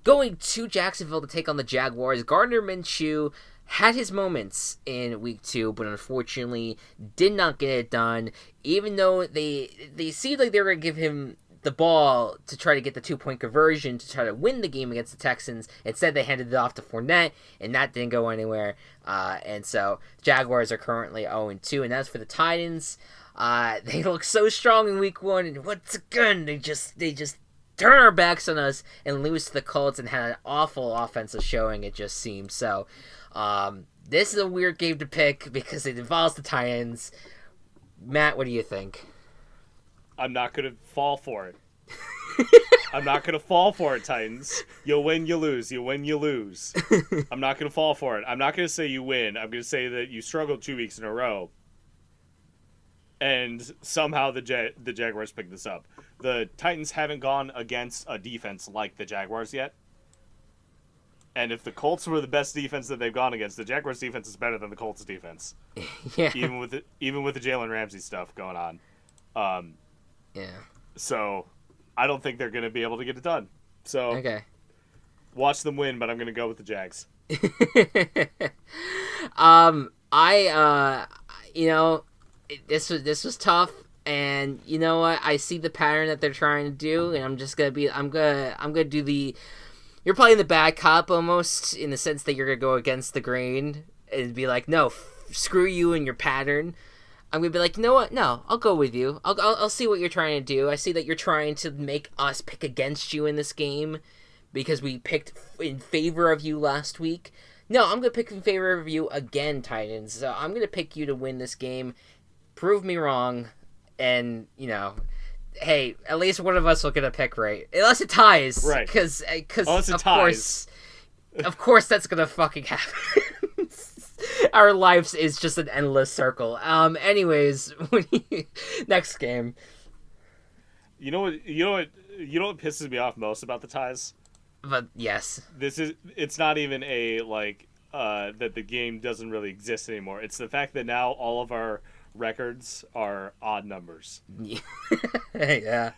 going to Jacksonville to take on the Jaguars. Gardner Minshew had his moments in week 2, but unfortunately did not get it done. Even though they seemed like they were going to give him the ball to try to get the 2-point conversion to try to win the game against the Texans. Instead, they handed it off to Fournette, and that didn't go anywhere. And so Jaguars are currently 0-2. And as for the Titans, they look so strong in week 1, and once again, they just turn our backs on us and lose to the Colts and had an awful offensive showing, it just seems. So this is a weird game to pick because it involves the Titans. Matt, what do you think? I'm not going to fall for it. I'm not going to fall for it, Titans. You'll win, you lose. You win, you lose. I'm not going to fall for it. I'm not going to say you win. I'm going to say that you struggled 2 weeks in a row. And somehow the Jaguars picked this up. The Titans haven't gone against a defense like the Jaguars yet. And if the Colts were the best defense that they've gone against, the Jaguars' defense is better than the Colts' defense. Yeah. Even with the Jalen Ramsey stuff going on. Yeah. So I don't think they're going to be able to get it done. So okay. Watch them win, but I'm going to go with the Jags. This was tough, and you know what? I see the pattern that they're trying to do, and I'm gonna do the. You're playing the bad cop almost in the sense that you're gonna go against the grain and be like, no, screw you and your pattern. I'm gonna be like, you know what? No, I'll go with you. I'll see what you're trying to do. I see that you're trying to make us pick against you in this game because we picked in favor of you last week. No, I'm gonna pick in favor of you again, Titans. So I'm gonna pick you to win this game. Prove me wrong, and hey, at least one of us will get a pick right, unless it ties, right? Because of course that's gonna fucking happen. Our lives is just an endless circle. Anyways, next game. You know what pisses me off most about the ties? But yes, it's not even a that the game doesn't really exist anymore. It's the fact that now all of our records are odd numbers. yeah.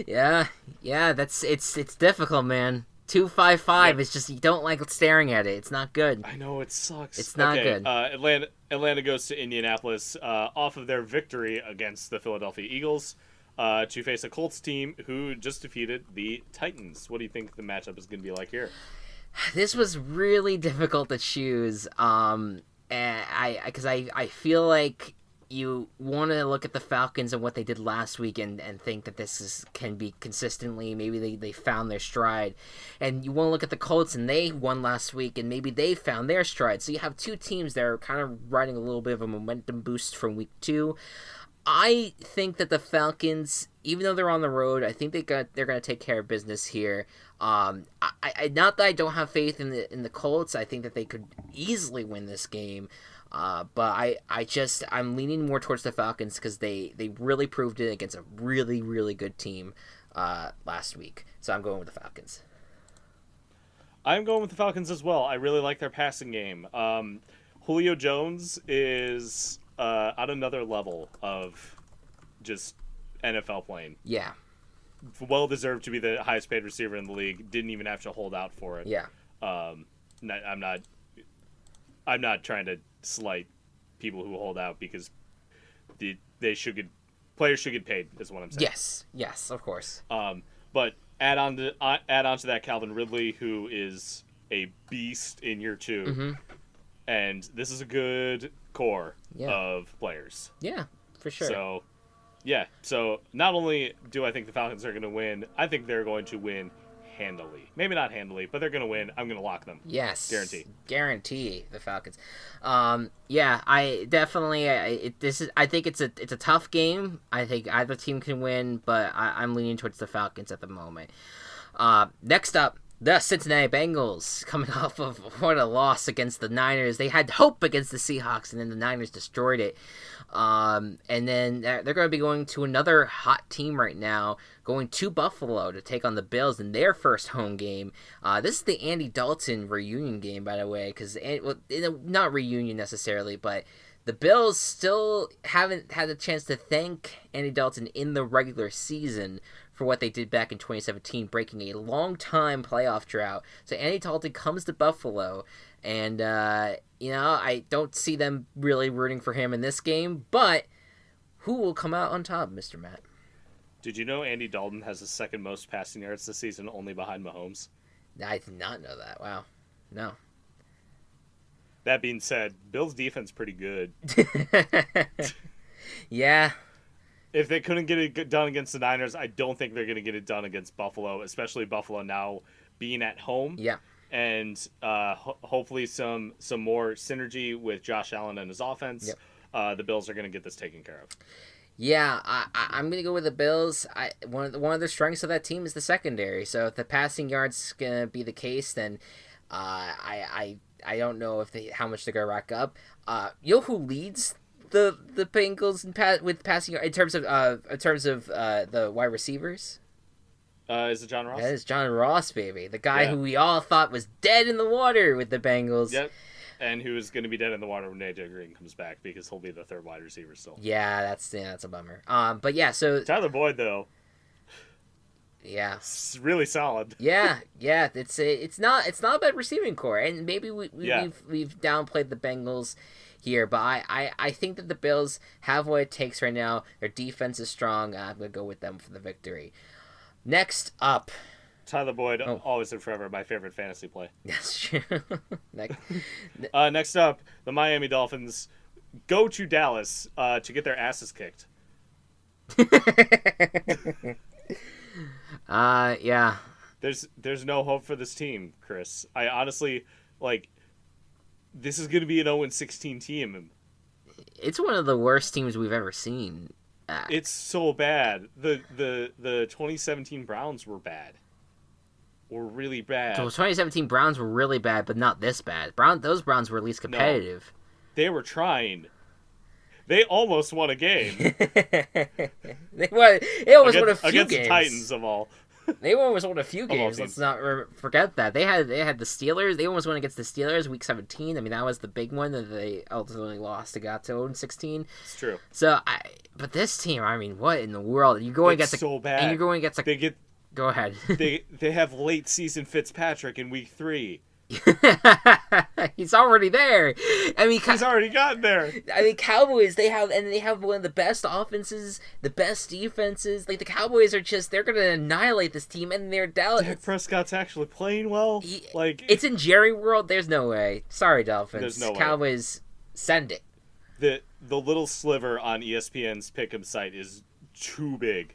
That's it's difficult, man. 255 is just, you don't like staring at it. It's not good. I know, it sucks. It's not good. Atlanta goes to Indianapolis off of their victory against the Philadelphia Eagles to face a Colts team who just defeated the Titans. What do you think the matchup is going to be like here? This was really difficult to choose. And I feel like you want to look at the Falcons and what they did last week and think that can be consistently, maybe they found their stride. And you want to look at the Colts and they won last week and maybe they found their stride. So you have two teams that are kind of riding a little bit of a momentum boost from week 2. I think that the Falcons, even though they're on the road, I think they're going to take care of business here. Not that I don't have faith in the Colts. I think that they could easily win this game. But I'm leaning more towards the Falcons because they really proved it against a really, really good team last week. So I'm going with the Falcons. I'm going with the Falcons as well. I really like their passing game. Julio Jones is at another level of just NFL playing. Yeah. Well deserved to be the highest paid receiver in the league. Didn't even have to hold out for it. Yeah. I'm not trying to slight people who hold out because players should get paid, is what I'm saying. Yes, of course. But add on to that Calvin Ridley, who is a beast in year 2, mm-hmm. and this is a good core of players. Yeah, for sure. So not only do I think the Falcons are going to win, I think they're going to win handily. Maybe not handily, but they're going to win. I'm going to lock them. Yes. Guarantee the Falcons. I definitely I think it's a tough game. I think either team can win, but I'm leaning towards the Falcons at the moment. Next up, the Cincinnati Bengals, coming off of what a loss against the Niners. They had hope against the Seahawks, and then the Niners destroyed it. And then they're going to be going to another hot team right now, going to Buffalo to take on the Bills in their first home game. This is the Andy Dalton reunion game, by the way, because not reunion necessarily, but the Bills still haven't had a chance to thank Andy Dalton in the regular season for what they did back in 2017, breaking a long-time playoff drought. So Andy Dalton comes to Buffalo, and I don't see them really rooting for him in this game, but who will come out on top, Mr. Matt? Did you know Andy Dalton has the second most passing yards this season, only behind Mahomes? I did not know that. Wow. No. That being said, Bills' defense pretty good. Yeah. If they couldn't get it done against the Niners, I don't think they're going to get it done against Buffalo, especially Buffalo now being at home. Yeah. And hopefully some more synergy with Josh Allen and his offense. Yep. The Bills are going to get this taken care of. Yeah, I'm gonna go with the Bills. One of the strengths of that team is the secondary. So if the passing yards gonna be the case, then I don't know if how much they're gonna rack up. You know who leads the Bengals with passing in terms of the wide receivers? Is it John Ross? That is John Ross, baby, the guy who we all thought was dead in the water with the Bengals. Yep. And who is going to be dead in the water when AJ Green comes back because he'll be the third wide receiver still. Yeah, that's a bummer. But yeah, so Tyler Boyd though. Yeah, it's really solid. Yeah, it's not a bad receiving core, and maybe we've downplayed the Bengals here, but I think that the Bills have what it takes right now. Their defense is strong. I'm gonna go with them for the victory. Next up, Tyler Boyd, always and forever, my favorite fantasy play. That's true. Next up, the Miami Dolphins go to Dallas to get their asses kicked. Yeah. There's no hope for this team, Chris. I honestly, this is going to be an 0-16 team. It's one of the worst teams we've ever seen. It's so bad. The 2017 Browns were bad. Were really bad. So 2017 Browns were really bad, but not this bad. Those Browns were at least competitive. No, they were trying. They almost won a game. They almost won a few against games. The Titans of all. They almost won a few games. Let's not forget that. They had the Steelers. They almost won against the Steelers week 17. I mean, that was the big one that they ultimately lost to got to 0-16. It's true. So but this team, I mean, what in the world? You're going against so bad. And you're going against Go ahead. they have late season Fitzpatrick in week 3. He's already there. I mean, he's already gotten there. I mean, Cowboys, they have one of the best offenses, the best defenses. Like, the Cowboys are they're going to annihilate this team, and they're Dallas. Dak Prescott's actually playing well. It's in Jerry World. There's no way. Sorry, Dolphins. There's no way. Cowboys, send it. The little sliver on ESPN's Pick'em site is too big.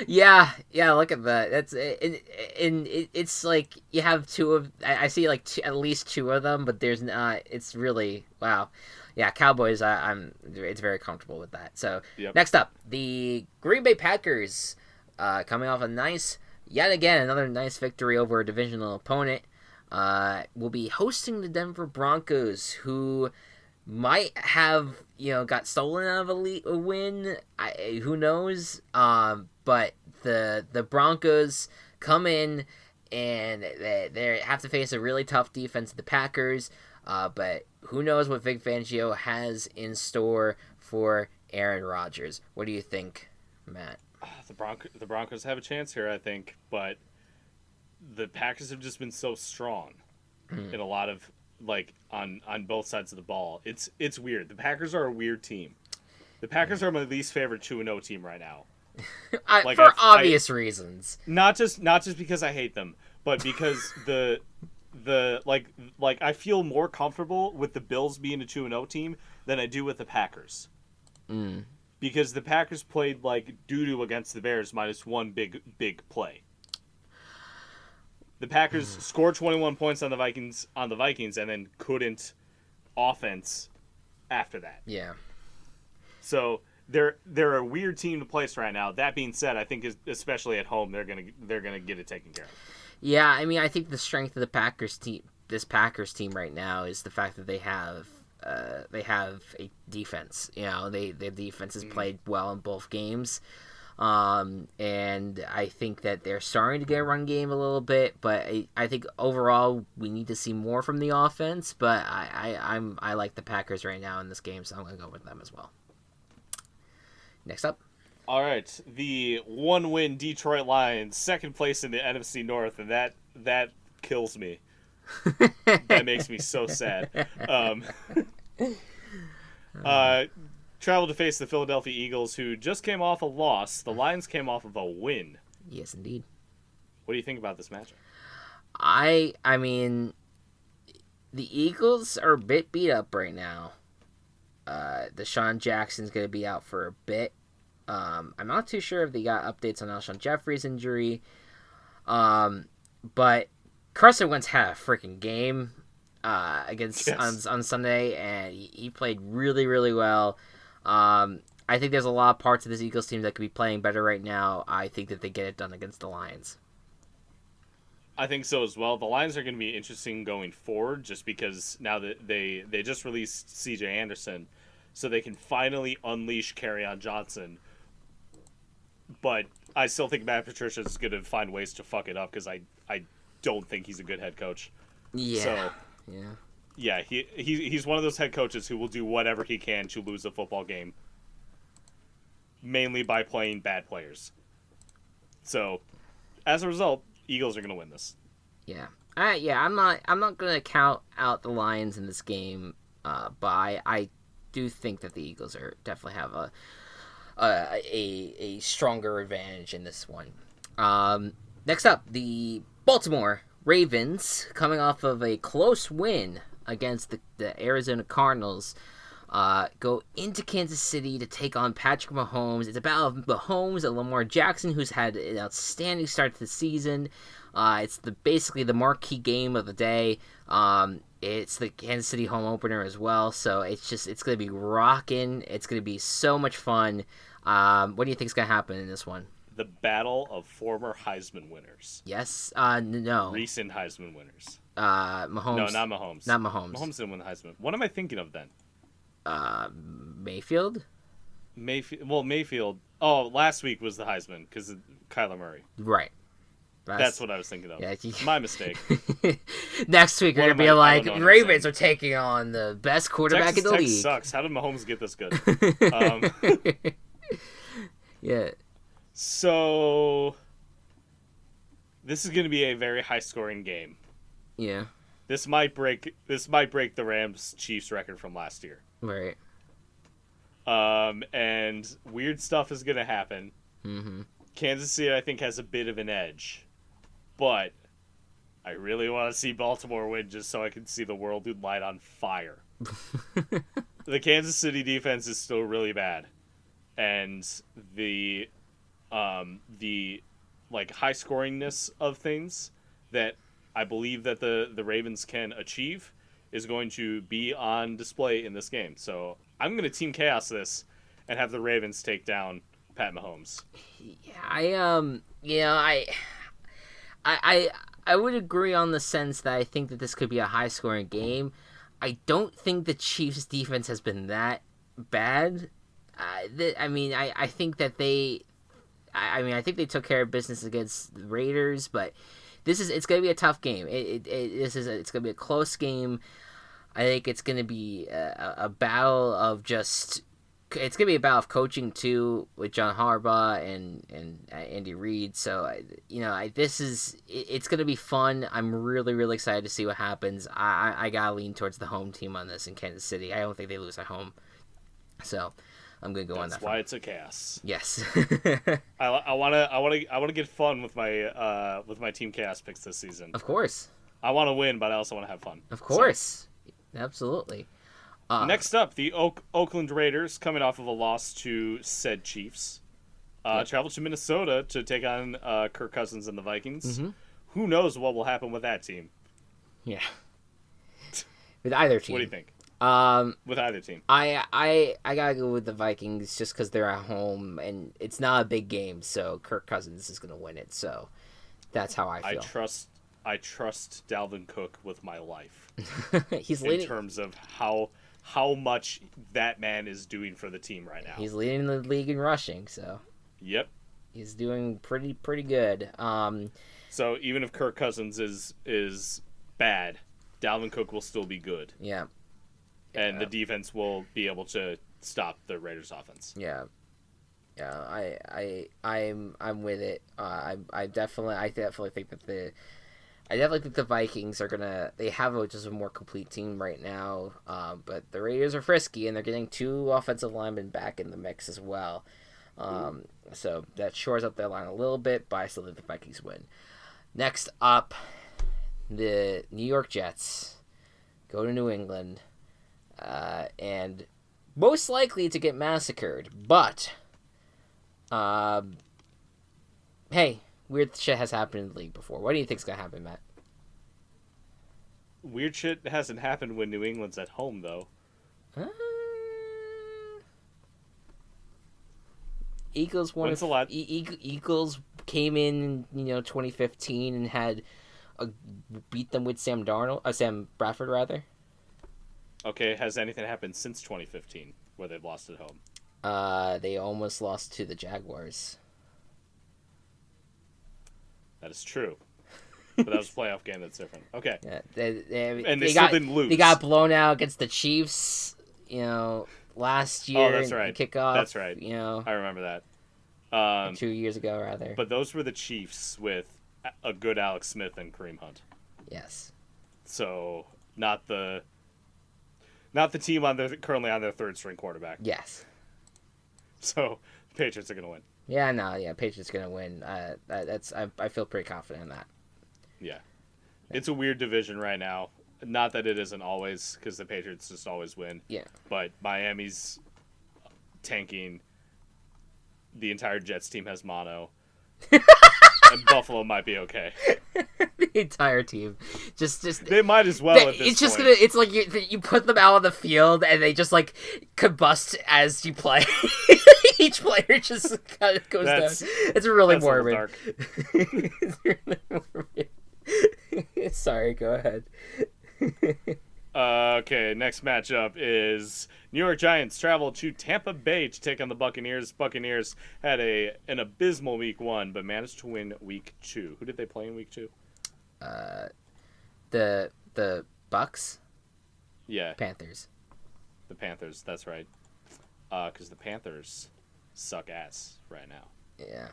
yeah, look at that. That's it's like you have two of I see at least two of them, but there's not. It's really wow. Yeah, Cowboys. It's very comfortable with that. So Next up, the Green Bay Packers, coming off yet again another nice victory over a divisional opponent. Will be hosting the Denver Broncos, who might have got stolen out of a win. Who knows? But the Broncos come in and they have to face a really tough defense of the Packers. But who knows what Vic Fangio has in store for Aaron Rodgers? What do you think, Matt? The Broncos have a chance here, I think, but the Packers have just been so strong in a lot of on both sides of the ball. It's weird. The Packers are a weird team. The Packers are my least favorite 2-0 team right now. For obvious reasons. Not just because I hate them, but because the I feel more comfortable with the Bills being a 2-0 team than I do with the Packers. Because the Packers played like doo-doo against the Bears minus one big play. The Packers scored 21 points on the Vikings and then couldn't offense after that. Yeah. So they're a weird team to place right now. That being said, I think especially at home they're gonna get it taken care of. Yeah, I mean, I think the strength of the Packers team right now is the fact that they have a defense. Their defense has played well in both games. And I think that they're starting to get a run game a little bit, but I think overall we need to see more from the offense. But I like the Packers right now in this game, so I'm going to go with them as well. Next up. All right, the 1-win Detroit Lions, second place in the NFC North, and that kills me. That makes me so sad. Traveled to face the Philadelphia Eagles, who just came off a loss. The Lions came off of a win. Yes, indeed. What do you think about this matchup? I mean, the Eagles are a bit beat up right now. Deshaun Jackson's going to be out for a bit. I'm not too sure if they got updates on Alshon Jeffrey's injury. But Carson Wentz had a freaking game. against on Sunday, and he played really, really well. I think there's a lot of parts of this Eagles team that could be playing better right now. I think that they get it done against the Lions. I think so as well. The Lions are going to be interesting going forward just because now that they just released CJ Anderson, so they can finally unleash Kerryon Johnson. But I still think Matt Patricia is going to find ways to fuck it up because I don't think he's a good head coach. Yeah. So, yeah. Yeah, he's one of those head coaches who will do whatever he can to lose a football game, mainly by playing bad players. So, as a result, Eagles are going to win this. Yeah. I'm not going to count out the Lions in this game, but I do think that the Eagles definitely have a stronger advantage in this one. Next up, the Baltimore Ravens, coming off of a close win against the Arizona Cardinals, go into Kansas City to take on Patrick Mahomes. It's about Mahomes and Lamar Jackson, who's had an outstanding start to the season. It's basically the marquee game of the day. It's the Kansas City home opener as well, so it's going to be rocking. It's going to be so much fun. What do you think is going to happen in this one? The battle of former Heisman winners. Yes. No. Recent Heisman winners. Mahomes. No, not Mahomes. Not Mahomes. Mahomes didn't win the Heisman. What am I thinking of then? Mayfield? Mayfield. Oh, last week was the Heisman because of Kyler Murray. Right. That's what I was thinking of. Yeah, my mistake. Next week we're going to be like, Ravens are taking on the best quarterback in the league. Sucks. How did Mahomes get this good? Yeah. So, this is going to be a very high-scoring game. Yeah. This might break the Rams-Chiefs record from last year. Right. And weird stuff is going to happen. Mm-hmm. Kansas City, I think, has a bit of an edge. But I really want to see Baltimore win just so I can see the world light on fire. The Kansas City defense is still really bad. And the high scoringness of things that I believe that the Ravens can achieve is going to be on display in this game. So I'm going to team chaos this and have the Ravens take down Pat Mahomes. Yeah, I would agree on the sense that I think that this could be a high scoring game. I don't think the Chiefs defense has been that bad. I think that I think they took care of business against the Raiders, but it's going to be a tough game. It's going to be a close game. I think it's going to be a battle of it's going to be a battle of coaching too, with John Harbaugh and Andy Reid. So it's going to be fun. I'm really, really excited to see what happens. I gotta lean towards the home team on this in Kansas City. I don't think they lose at home, so I'm gonna go on that. That's why it's a chaos. Yes. I wanna get fun with my team chaos picks this season. Of course. I want to win, but I also want to have fun. Of course. So. Absolutely. Next up, the Oakland Raiders, coming off of a loss to said Chiefs, traveled to Minnesota to take on Kirk Cousins and the Vikings. Mm-hmm. Who knows what will happen with that team? Yeah. With either team. What do you think? With either team. I gotta go with the Vikings just because they're at home and it's not a big game, so Kirk Cousins is gonna win it. So that's how I feel. I trust Dalvin Cook with my life. He's in terms of how much that man is doing for the team right now. He's leading the league in rushing, so. Yep. He's doing pretty good. So even if Kirk Cousins is bad, Dalvin Cook will still be good. Yeah. And the defense will be able to stop the Raiders' offense. Yeah. Yeah, I'm with it. I definitely think that the Vikings are they have just a more complete team right now. But the Raiders are frisky and they're getting 2 offensive linemen back in the mix as well. So that shores up their line a little bit, but I still think the Vikings win. Next up, the New York Jets go to New England, and most likely to get massacred. But, hey, weird shit has happened in the league before. What do you think's gonna happen, Matt? weird shit hasn't happened when New England's at home, though. Uh, Eagles won. Eagles came in, 2015 and had beat them with Sam Bradford rather. Okay, has anything happened since 2015 where they've lost at home? They almost lost to the Jaguars. That is true. But that was a playoff game. That's different. Okay. Yeah, they still didn't lose. They got blown out against the Chiefs, last year. Oh, that's right. Kickoff. That's right. I remember that. 2 years ago, rather. But those were the Chiefs with a good Alex Smith and Kareem Hunt. Yes. So not the team currently on their third string quarterback. Yes. So the Patriots are going to win. Yeah, no, yeah, Patriots going to win. I feel pretty confident in that. Yeah. It's a weird division right now. Not that it isn't always, because the Patriots just always win. Yeah. But Miami's tanking. The entire Jets team has mono. And Buffalo might be okay. The entire team, just they might as well. At this it's just point. It's like you put them out on the field and they just like combust as you play. Each player just kind of goes down. It's really morbid. It's really morbid. Sorry, go ahead. Okay, next matchup is New York Giants travel to Tampa Bay to take on the Buccaneers. Buccaneers had an abysmal week 1, but managed to win week 2. Who did they play in week 2? The Bucks. Yeah. Panthers. The Panthers, that's right. Because the Panthers suck ass right now. Yeah.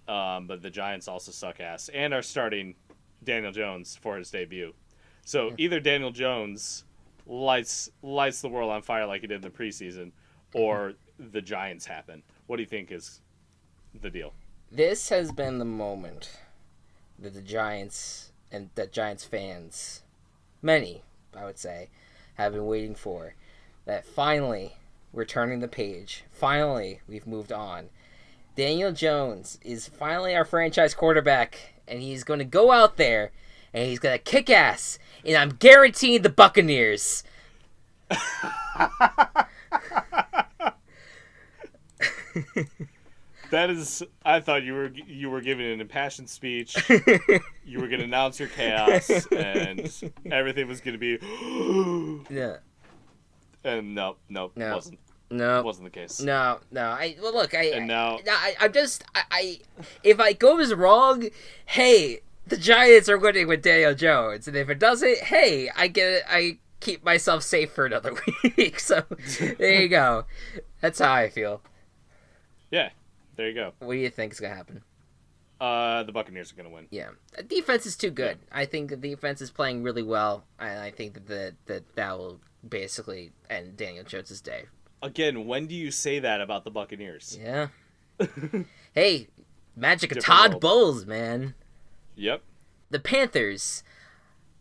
But the Giants also suck ass and are starting Daniel Jones for his debut. So either Daniel Jones lights the world on fire like he did in the preseason, or the Giants happen. What do you think is the deal? This has been the moment that the Giants and that Giants fans, many, I would say, have been waiting for. That finally we're turning the page. Finally, we've moved on. Daniel Jones is finally our franchise quarterback, and he's going to go out there and he's going to kick ass, and I'm guaranteeing the Buccaneers. That is, I thought you were giving an impassioned speech. You were going to announce your chaos, and everything was going to be. Yeah. And nope, it wasn't. No, it wasn't the case. No. Look, I'm if it goes wrong, hey, the Giants are winning with Daniel Jones, and if it doesn't, hey, I keep myself safe for another week. So there you go. That's how I feel. Yeah, there you go. What do you think is gonna happen? The Buccaneers are gonna win. Yeah, the defense is too good. Yeah. I think the defense is playing really well, and I think that will basically end Daniel Jones' day. Again, when do you say that about the Buccaneers? Yeah. Hey, magic of Todd Bowles, man. Yep. The Panthers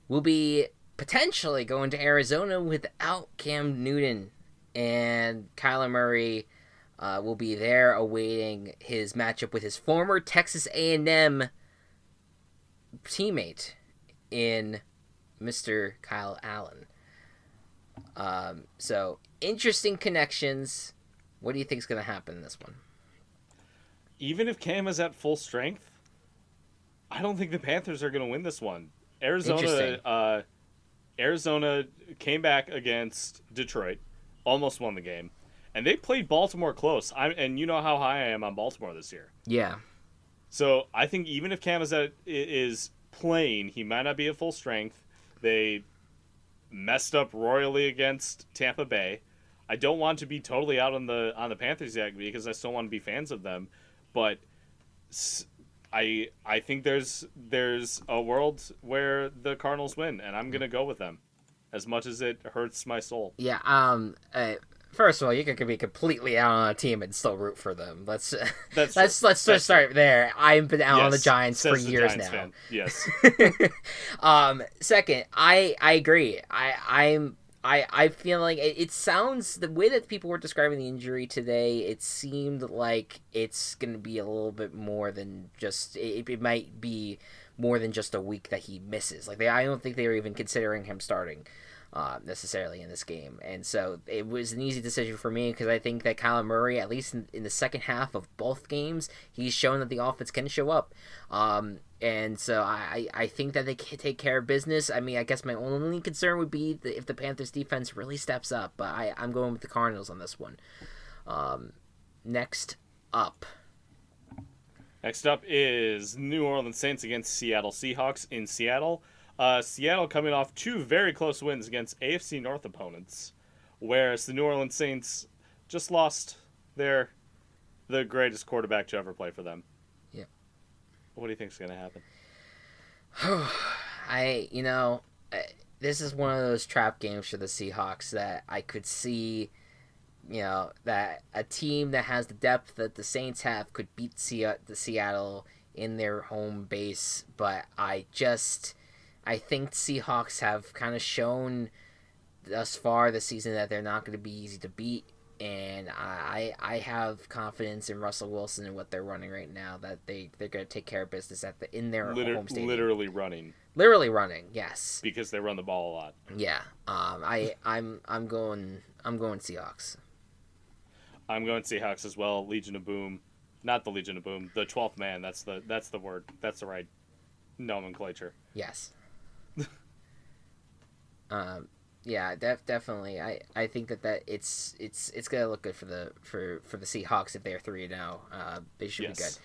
will be potentially going to Arizona without Cam Newton, and Kyler Murray will be there awaiting his matchup with his former Texas A&M teammate in Mr. Kyle Allen. So, interesting connections. What do you think is going to happen in this one? Even if Cam is at full strength, I don't think the Panthers are going to win this one. Arizona came back against Detroit, almost won the game, and they played Baltimore close. And you know how high I am on Baltimore this year. Yeah. So I think even if Cam is playing, he might not be at full strength. They messed up royally against Tampa Bay. I don't want to be totally out on the Panthers yet because I still want to be fans of them, but I think there's a world where the Cardinals win, and I'm gonna go with them, as much as it hurts my soul. Yeah. First of all, you can be completely out on a team and still root for them. Let's just start there. I've been out on the Giants for years now. Fan. Yes. Second, I agree. I feel like it sounds, the way that people were describing the injury today, it seemed like it's going to be a little bit more than just, it might be more than just a week that he misses. I don't think they were even considering him starting necessarily in this game. And so it was an easy decision for me because I think that Kyler Murray, at least in the second half of both games, he's shown that the offense can show up. And so I think that they can take care of business. I mean, I guess my only concern would be if the Panthers defense really steps up, but I'm going with the Cardinals on this one. Next up. Next up is New Orleans Saints against Seattle Seahawks in Seattle. Seattle coming off two very close wins against AFC North opponents, whereas the New Orleans Saints just lost the greatest quarterback to ever play for them. Yeah. What do you think is going to happen? This is one of those trap games for the Seahawks that I could see, that a team that has the depth that the Saints have could beat the Seattle in their home base, but I think Seahawks have kind of shown thus far this season that they're not going to be easy to beat, and I have confidence in Russell Wilson and what they're running right now, that they're going to take care of business in their home stadium. Literally running, yes, because they run the ball a lot. Yeah, I'm going Seahawks. I'm going Seahawks as well. Legion of Boom, not the Legion of Boom, the 12th man. That's the word. That's the right nomenclature. Yes. Yeah, definitely. I think that it's gonna look good for the Seahawks if they're 3-0. They should be good.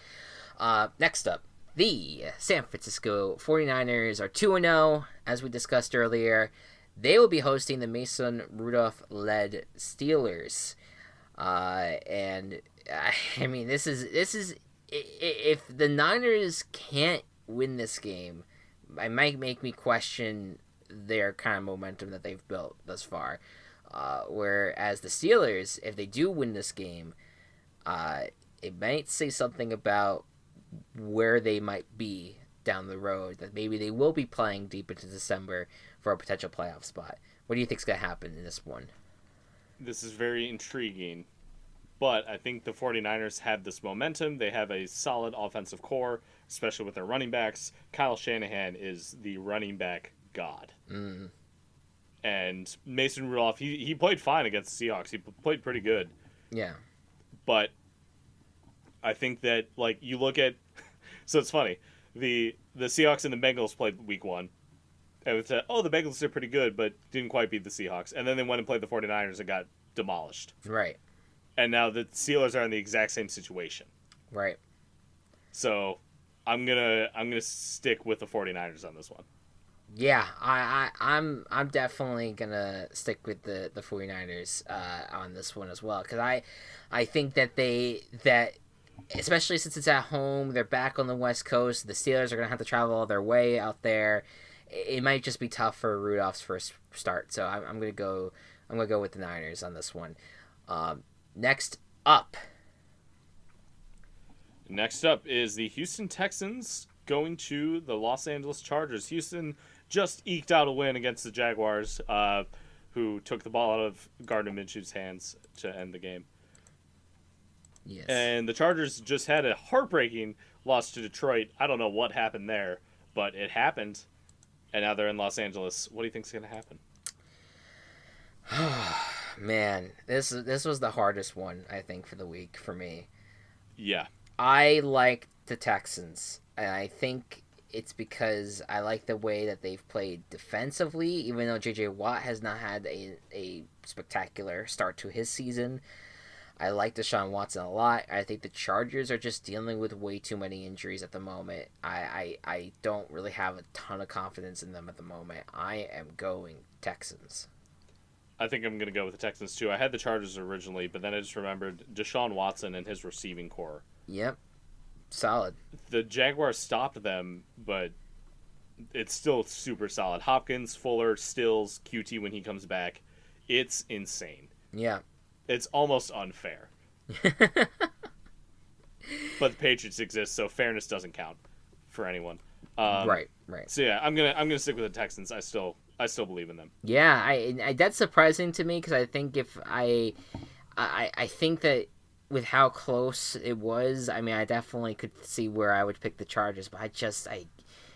Next up, the San Francisco 49ers are 2-0, as we discussed earlier. They will be hosting the Mason Rudolph-led Steelers. And I mean, this is if the Niners can't win this game, it might make me question their kind of momentum that they've built thus far. Whereas the Steelers, if they do win this game, it might say something about where they might be down the road, that maybe they will be playing deep into December for a potential playoff spot. What do you think is going to happen in this one? This is very intriguing, but I think the 49ers have this momentum. They have a solid offensive core, especially with their running backs. Kyle Shanahan is the running back god. Mm. And Mason Rudolph, he played fine against the Seahawks. He played pretty good. Yeah. But I think that, you look at... So it's funny. The Seahawks and the Bengals played week one. And we said, the Bengals are pretty good, but didn't quite beat the Seahawks. And then they went and played the 49ers and got demolished. Right. And now the Steelers are in the exact same situation. Right. So I'm gonna stick with the 49ers on this one. Yeah, I'm definitely gonna stick with the 49ers on this one as well, because I think that especially since it's at home, they're back on the West Coast. The Steelers are gonna have to travel all their way out there. It might just be tough for Rudolph's first start, so I'm gonna go with the Niners on this one. Next up is the Houston Texans going to the Los Angeles Chargers. Houston just eked out a win against the Jaguars, who took the ball out of Gardner Minshew's hands to end the game. Yes. And the Chargers just had a heartbreaking loss to Detroit. I don't know what happened there, but it happened. And now they're in Los Angeles. What do you think's going to happen? Man, this was the hardest one, I think, for the week for me. Yeah. I like the Texans, and I think it's because I like the way that they've played defensively, even though J.J. Watt has not had a spectacular start to his season. I like Deshaun Watson a lot. I think the Chargers are just dealing with way too many injuries at the moment. I don't really have a ton of confidence in them at the moment. I am going Texans. I think I'm going to go with the Texans, too. I had the Chargers originally, but then I just remembered Deshaun Watson and his receiving core. Yep. Solid. The Jaguars stopped them, but it's still super solid. Hopkins, Fuller, Stills, QT when he comes back. It's insane. Yeah. It's almost unfair. But the Patriots exist, so fairness doesn't count for anyone. Right. So yeah, I'm gonna stick with the Texans. I still believe in them. Yeah, I that's surprising to me, because I think if I think that with how close it was, I mean, I definitely could see where I would pick the Chargers, but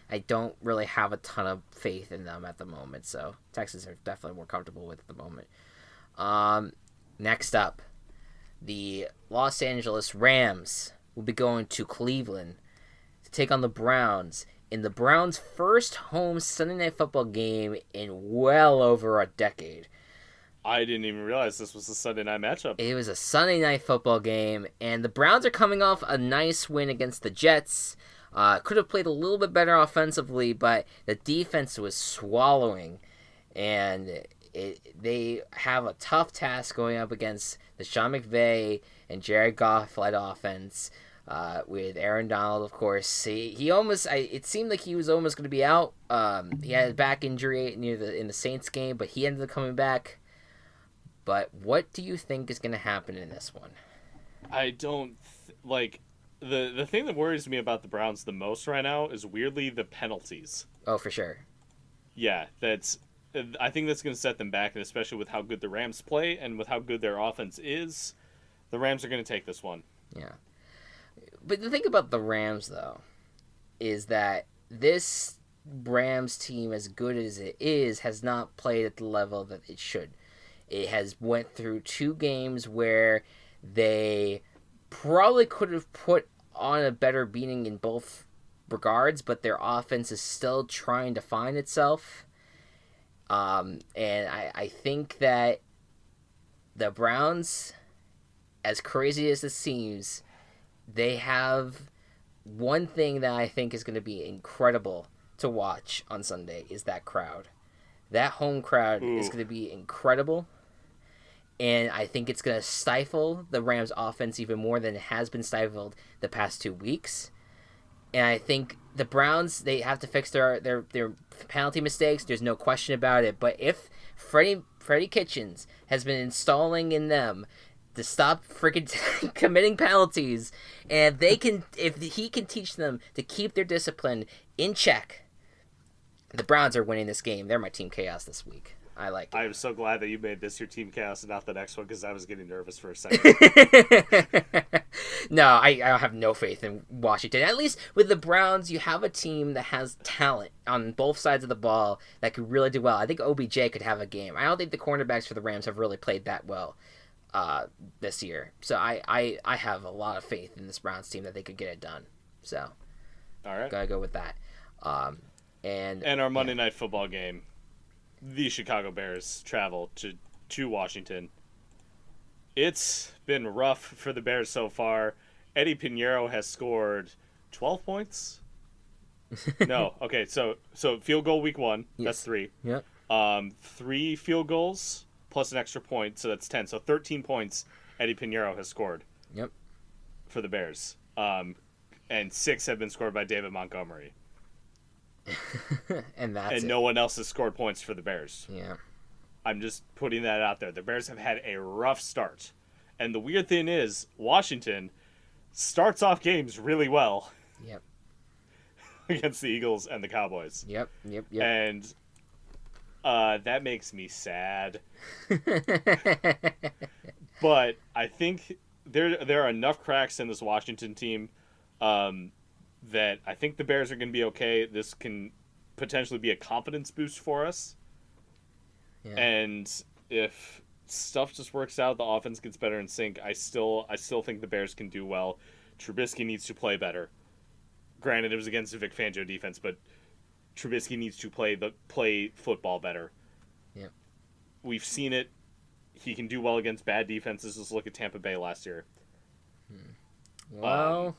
I don't really have a ton of faith in them at the moment. So Texans are definitely more comfortable with at the moment. Next up, the Los Angeles Rams will be going to Cleveland to take on the Browns in the Browns' first home Sunday Night Football game in well over a decade. I didn't even realize this was a Sunday night matchup. It was a Sunday Night Football game, and the Browns are coming off a nice win against the Jets. Could have played a little bit better offensively, but the defense was swallowing, and they have a tough task going up against the Sean McVay and Jared Goff-led offense. With Aaron Donald, of course, he almost. It seemed like he was almost going to be out. He had a back injury in the Saints game, but he ended up coming back. But what do you think is going to happen in this one? I don't like the thing that worries me about the Browns the most right now is weirdly the penalties. Oh, for sure. Yeah, I think that's going to set them back, and especially with how good the Rams play and with how good their offense is, the Rams are going to take this one. Yeah. But the thing about the Rams, though, is that this Rams team, as good as it is, has not played at the level that it should. It has went through 2 games where they probably could have put on a better beating in both regards, but their offense is still trying to find itself. And I think that the Browns, as crazy as this seems, they have one thing that I think is going to be incredible to watch on Sunday is that crowd. That home crowd is going to be incredible. And I think it's going to stifle the Rams' offense even more than it has been stifled the past 2 weeks. And I think the Browns, they have to fix their penalty mistakes. There's no question about it. But if Freddie Kitchens has been installing in them to stop freaking committing penalties, and if he can teach them to keep their discipline in check, the Browns are winning this game. They're my Team Chaos this week. I like it. I am so glad that you made this your Team Chaos and not the next one because I was getting nervous for a second. No, I have no faith in Washington. At least with the Browns, you have a team that has talent on both sides of the ball that could really do well. I think OBJ could have a game. I don't think the cornerbacks for the Rams have really played that well this year. So I have a lot of faith in this Browns team that they could get it done. So, all right, gotta go with that. And our Monday Night Football game. The Chicago Bears travel to Washington. It's been rough for the Bears so far. Eddie Pinheiro has scored 12 points. No, okay, so field goal week 1, yes. That's 3. Yep. 3 field goals plus an extra point, so that's 10. So 13 points Eddie Pinheiro has scored. Yep. For the Bears. And 6 have been scored by David Montgomery. and no one else has scored points for the Bears. Yeah. I'm just putting that out there. The Bears have had a rough start. And the weird thing is, Washington starts off games really well. Yep. Against the Eagles and the Cowboys. Yep. And that makes me sad. But I think there are enough cracks in this Washington team that I think the Bears are going to be okay. This can potentially be a confidence boost for us. Yeah. And if stuff just works out, the offense gets better in sync, I still think the Bears can do well. Trubisky needs to play better. Granted, it was against the Vic Fangio defense, but Trubisky needs to play football better. Yeah. We've seen it. He can do well against bad defenses. Just look at Tampa Bay last year. Well,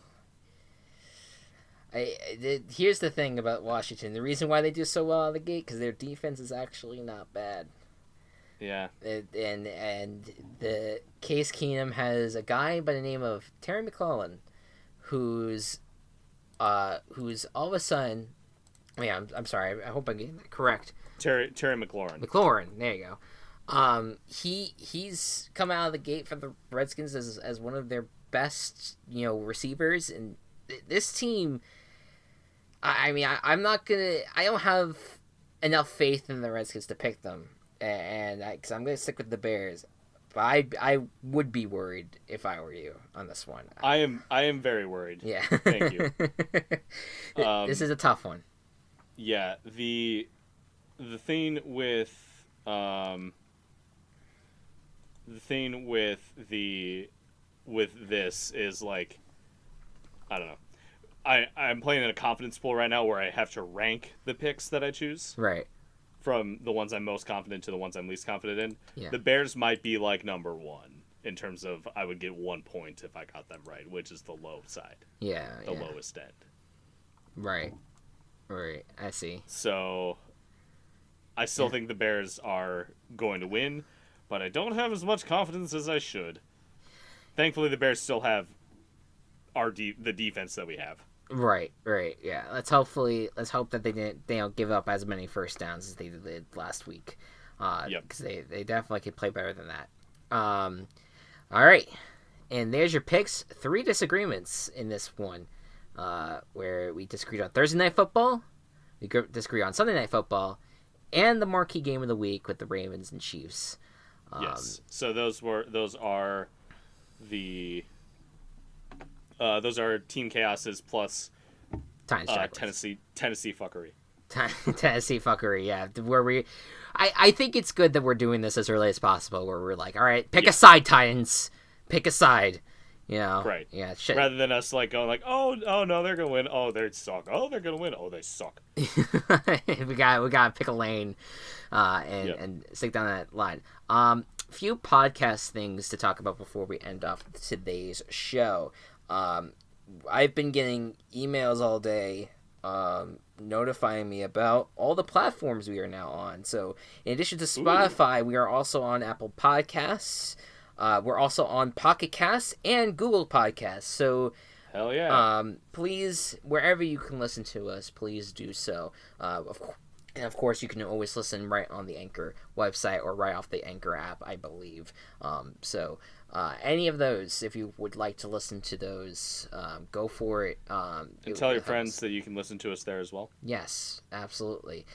here's the thing about Washington. The reason why they do so well out of the gate, because their defense is actually not bad. Yeah. And the Case Keenum has a guy by the name of Terry McLaurin, who's all of a sudden, I'm sorry, I hope I'm getting that correct. Terry McLaurin. McLaurin, there you go. He's come out of the gate for the Redskins as one of their best, receivers, and this team. I don't have enough faith in the Redskins to pick them, because I'm gonna stick with the Bears. But I would be worried if I were you on this one. I am very worried. Yeah. Thank you. This is a tough one. Yeah, the thing with this is like, I don't know. I'm playing in a confidence pool right now where I have to rank the picks that I choose. Right. From the ones I'm most confident to the ones I'm least confident in. Yeah. The Bears might be like number one in terms of I would get 1 point if I got them right, which is the low side. Yeah. The lowest end. Right. Right. I see. So I still think the Bears are going to win, but I don't have as much confidence as I should. Thankfully, the Bears still have the defense that we have. Right, yeah. Let's hope that they don't give up as many first downs as they did last week. Because they definitely could play better than that. All right, and there's your picks. 3 disagreements in this one, where we disagreed on Thursday Night Football, we disagreed on Sunday Night Football, and the marquee game of the week with the Ravens and Chiefs. Yes. So those are Team Chaos's plus Tennessee fuckery. Tennessee fuckery, yeah. Where I think it's good that we're doing this as early as possible, where we're like, all right, pick a side, Titans. Pick a side. You know? Right. Yeah. Rather than us like going like, oh no, they're gonna win. Oh, they suck. Oh, they're gonna win. Oh, they suck. we gotta pick a lane, and stick down that line. Few podcast things to talk about before we end off today's show. I've been getting emails all day notifying me about all the platforms we are now on. So in addition to Spotify, we are also on Apple Podcasts. We're also on Pocket Casts and Google Podcasts. So hell yeah. Please, wherever you can listen to us, please do so. And of course, you can always listen right on the Anchor website or right off the Anchor app, I believe. So any of those, if you would like to listen to those, go for it. And tell your friends that you can listen to us there as well. Yes, absolutely.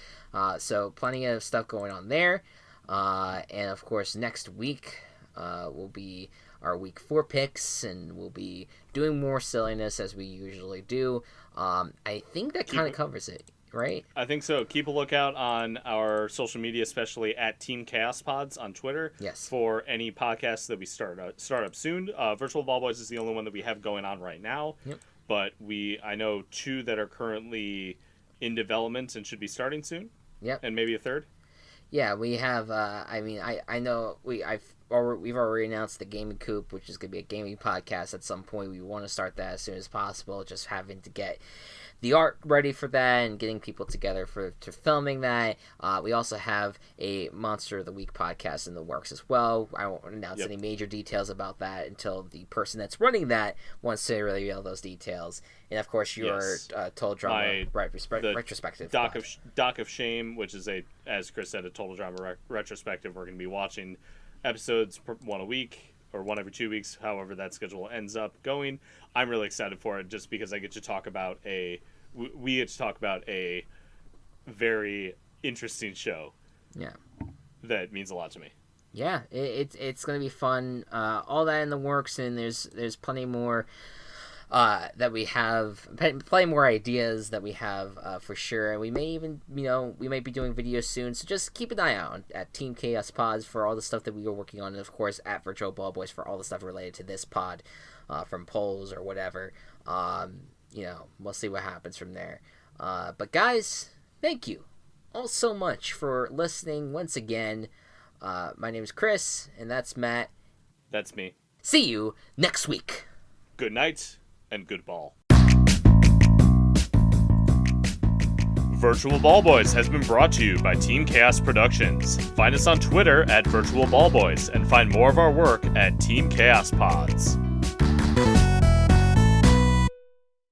So plenty of stuff going on there. And of course, next week will be our week 4 picks, and we'll be doing more silliness as we usually do. I think that kind of covers it. Right? I think so. Keep a lookout on our social media, especially at Team Chaos Pods on Twitter. Yes. For any podcasts that we start up soon. Virtual Ball Boys is the only one that we have going on right now. Yep. But I know 2 that are currently in development and should be starting soon. Yep. And maybe a 3rd. Yeah, we have. I know we've already announced the Gaming Coop, which is going to be a gaming podcast at some point. We want to start that as soon as possible. Just having to get the art ready for that and getting people together to filming that. We also have a Monster of the Week podcast in the works as well. I won't announce any major details about that until the person that's running that wants to reveal those details. And of course, your Total Drama retrospective. Doc of Shame, which is as Chris said, a Total Drama retrospective. We're going to be watching episodes 1 a week or 1 every 2 weeks, however that schedule ends up going. I'm really excited for it just because I get to talk about we get to talk about a very interesting show. Yeah. That means a lot to me. Yeah, it's going to be fun. All that in the works, and there's plenty more that we have, plenty more ideas that we have for sure. And we may even, we might be doing videos soon. So just keep an eye out at Team Chaos Pods for all the stuff that we are working on. And of course, at Virtual Ball Boys for all the stuff related to this pod, from polls or whatever. We'll see what happens from there. But guys, thank you all so much for listening once again. My name is Chris, and that's Matt. That's me. See you next week. Good night and good ball. Virtual Ball Boys has been brought to you by Team Chaos Productions. Find us on Twitter at Virtual Ball Boys and find more of our work at Team Chaos Pods.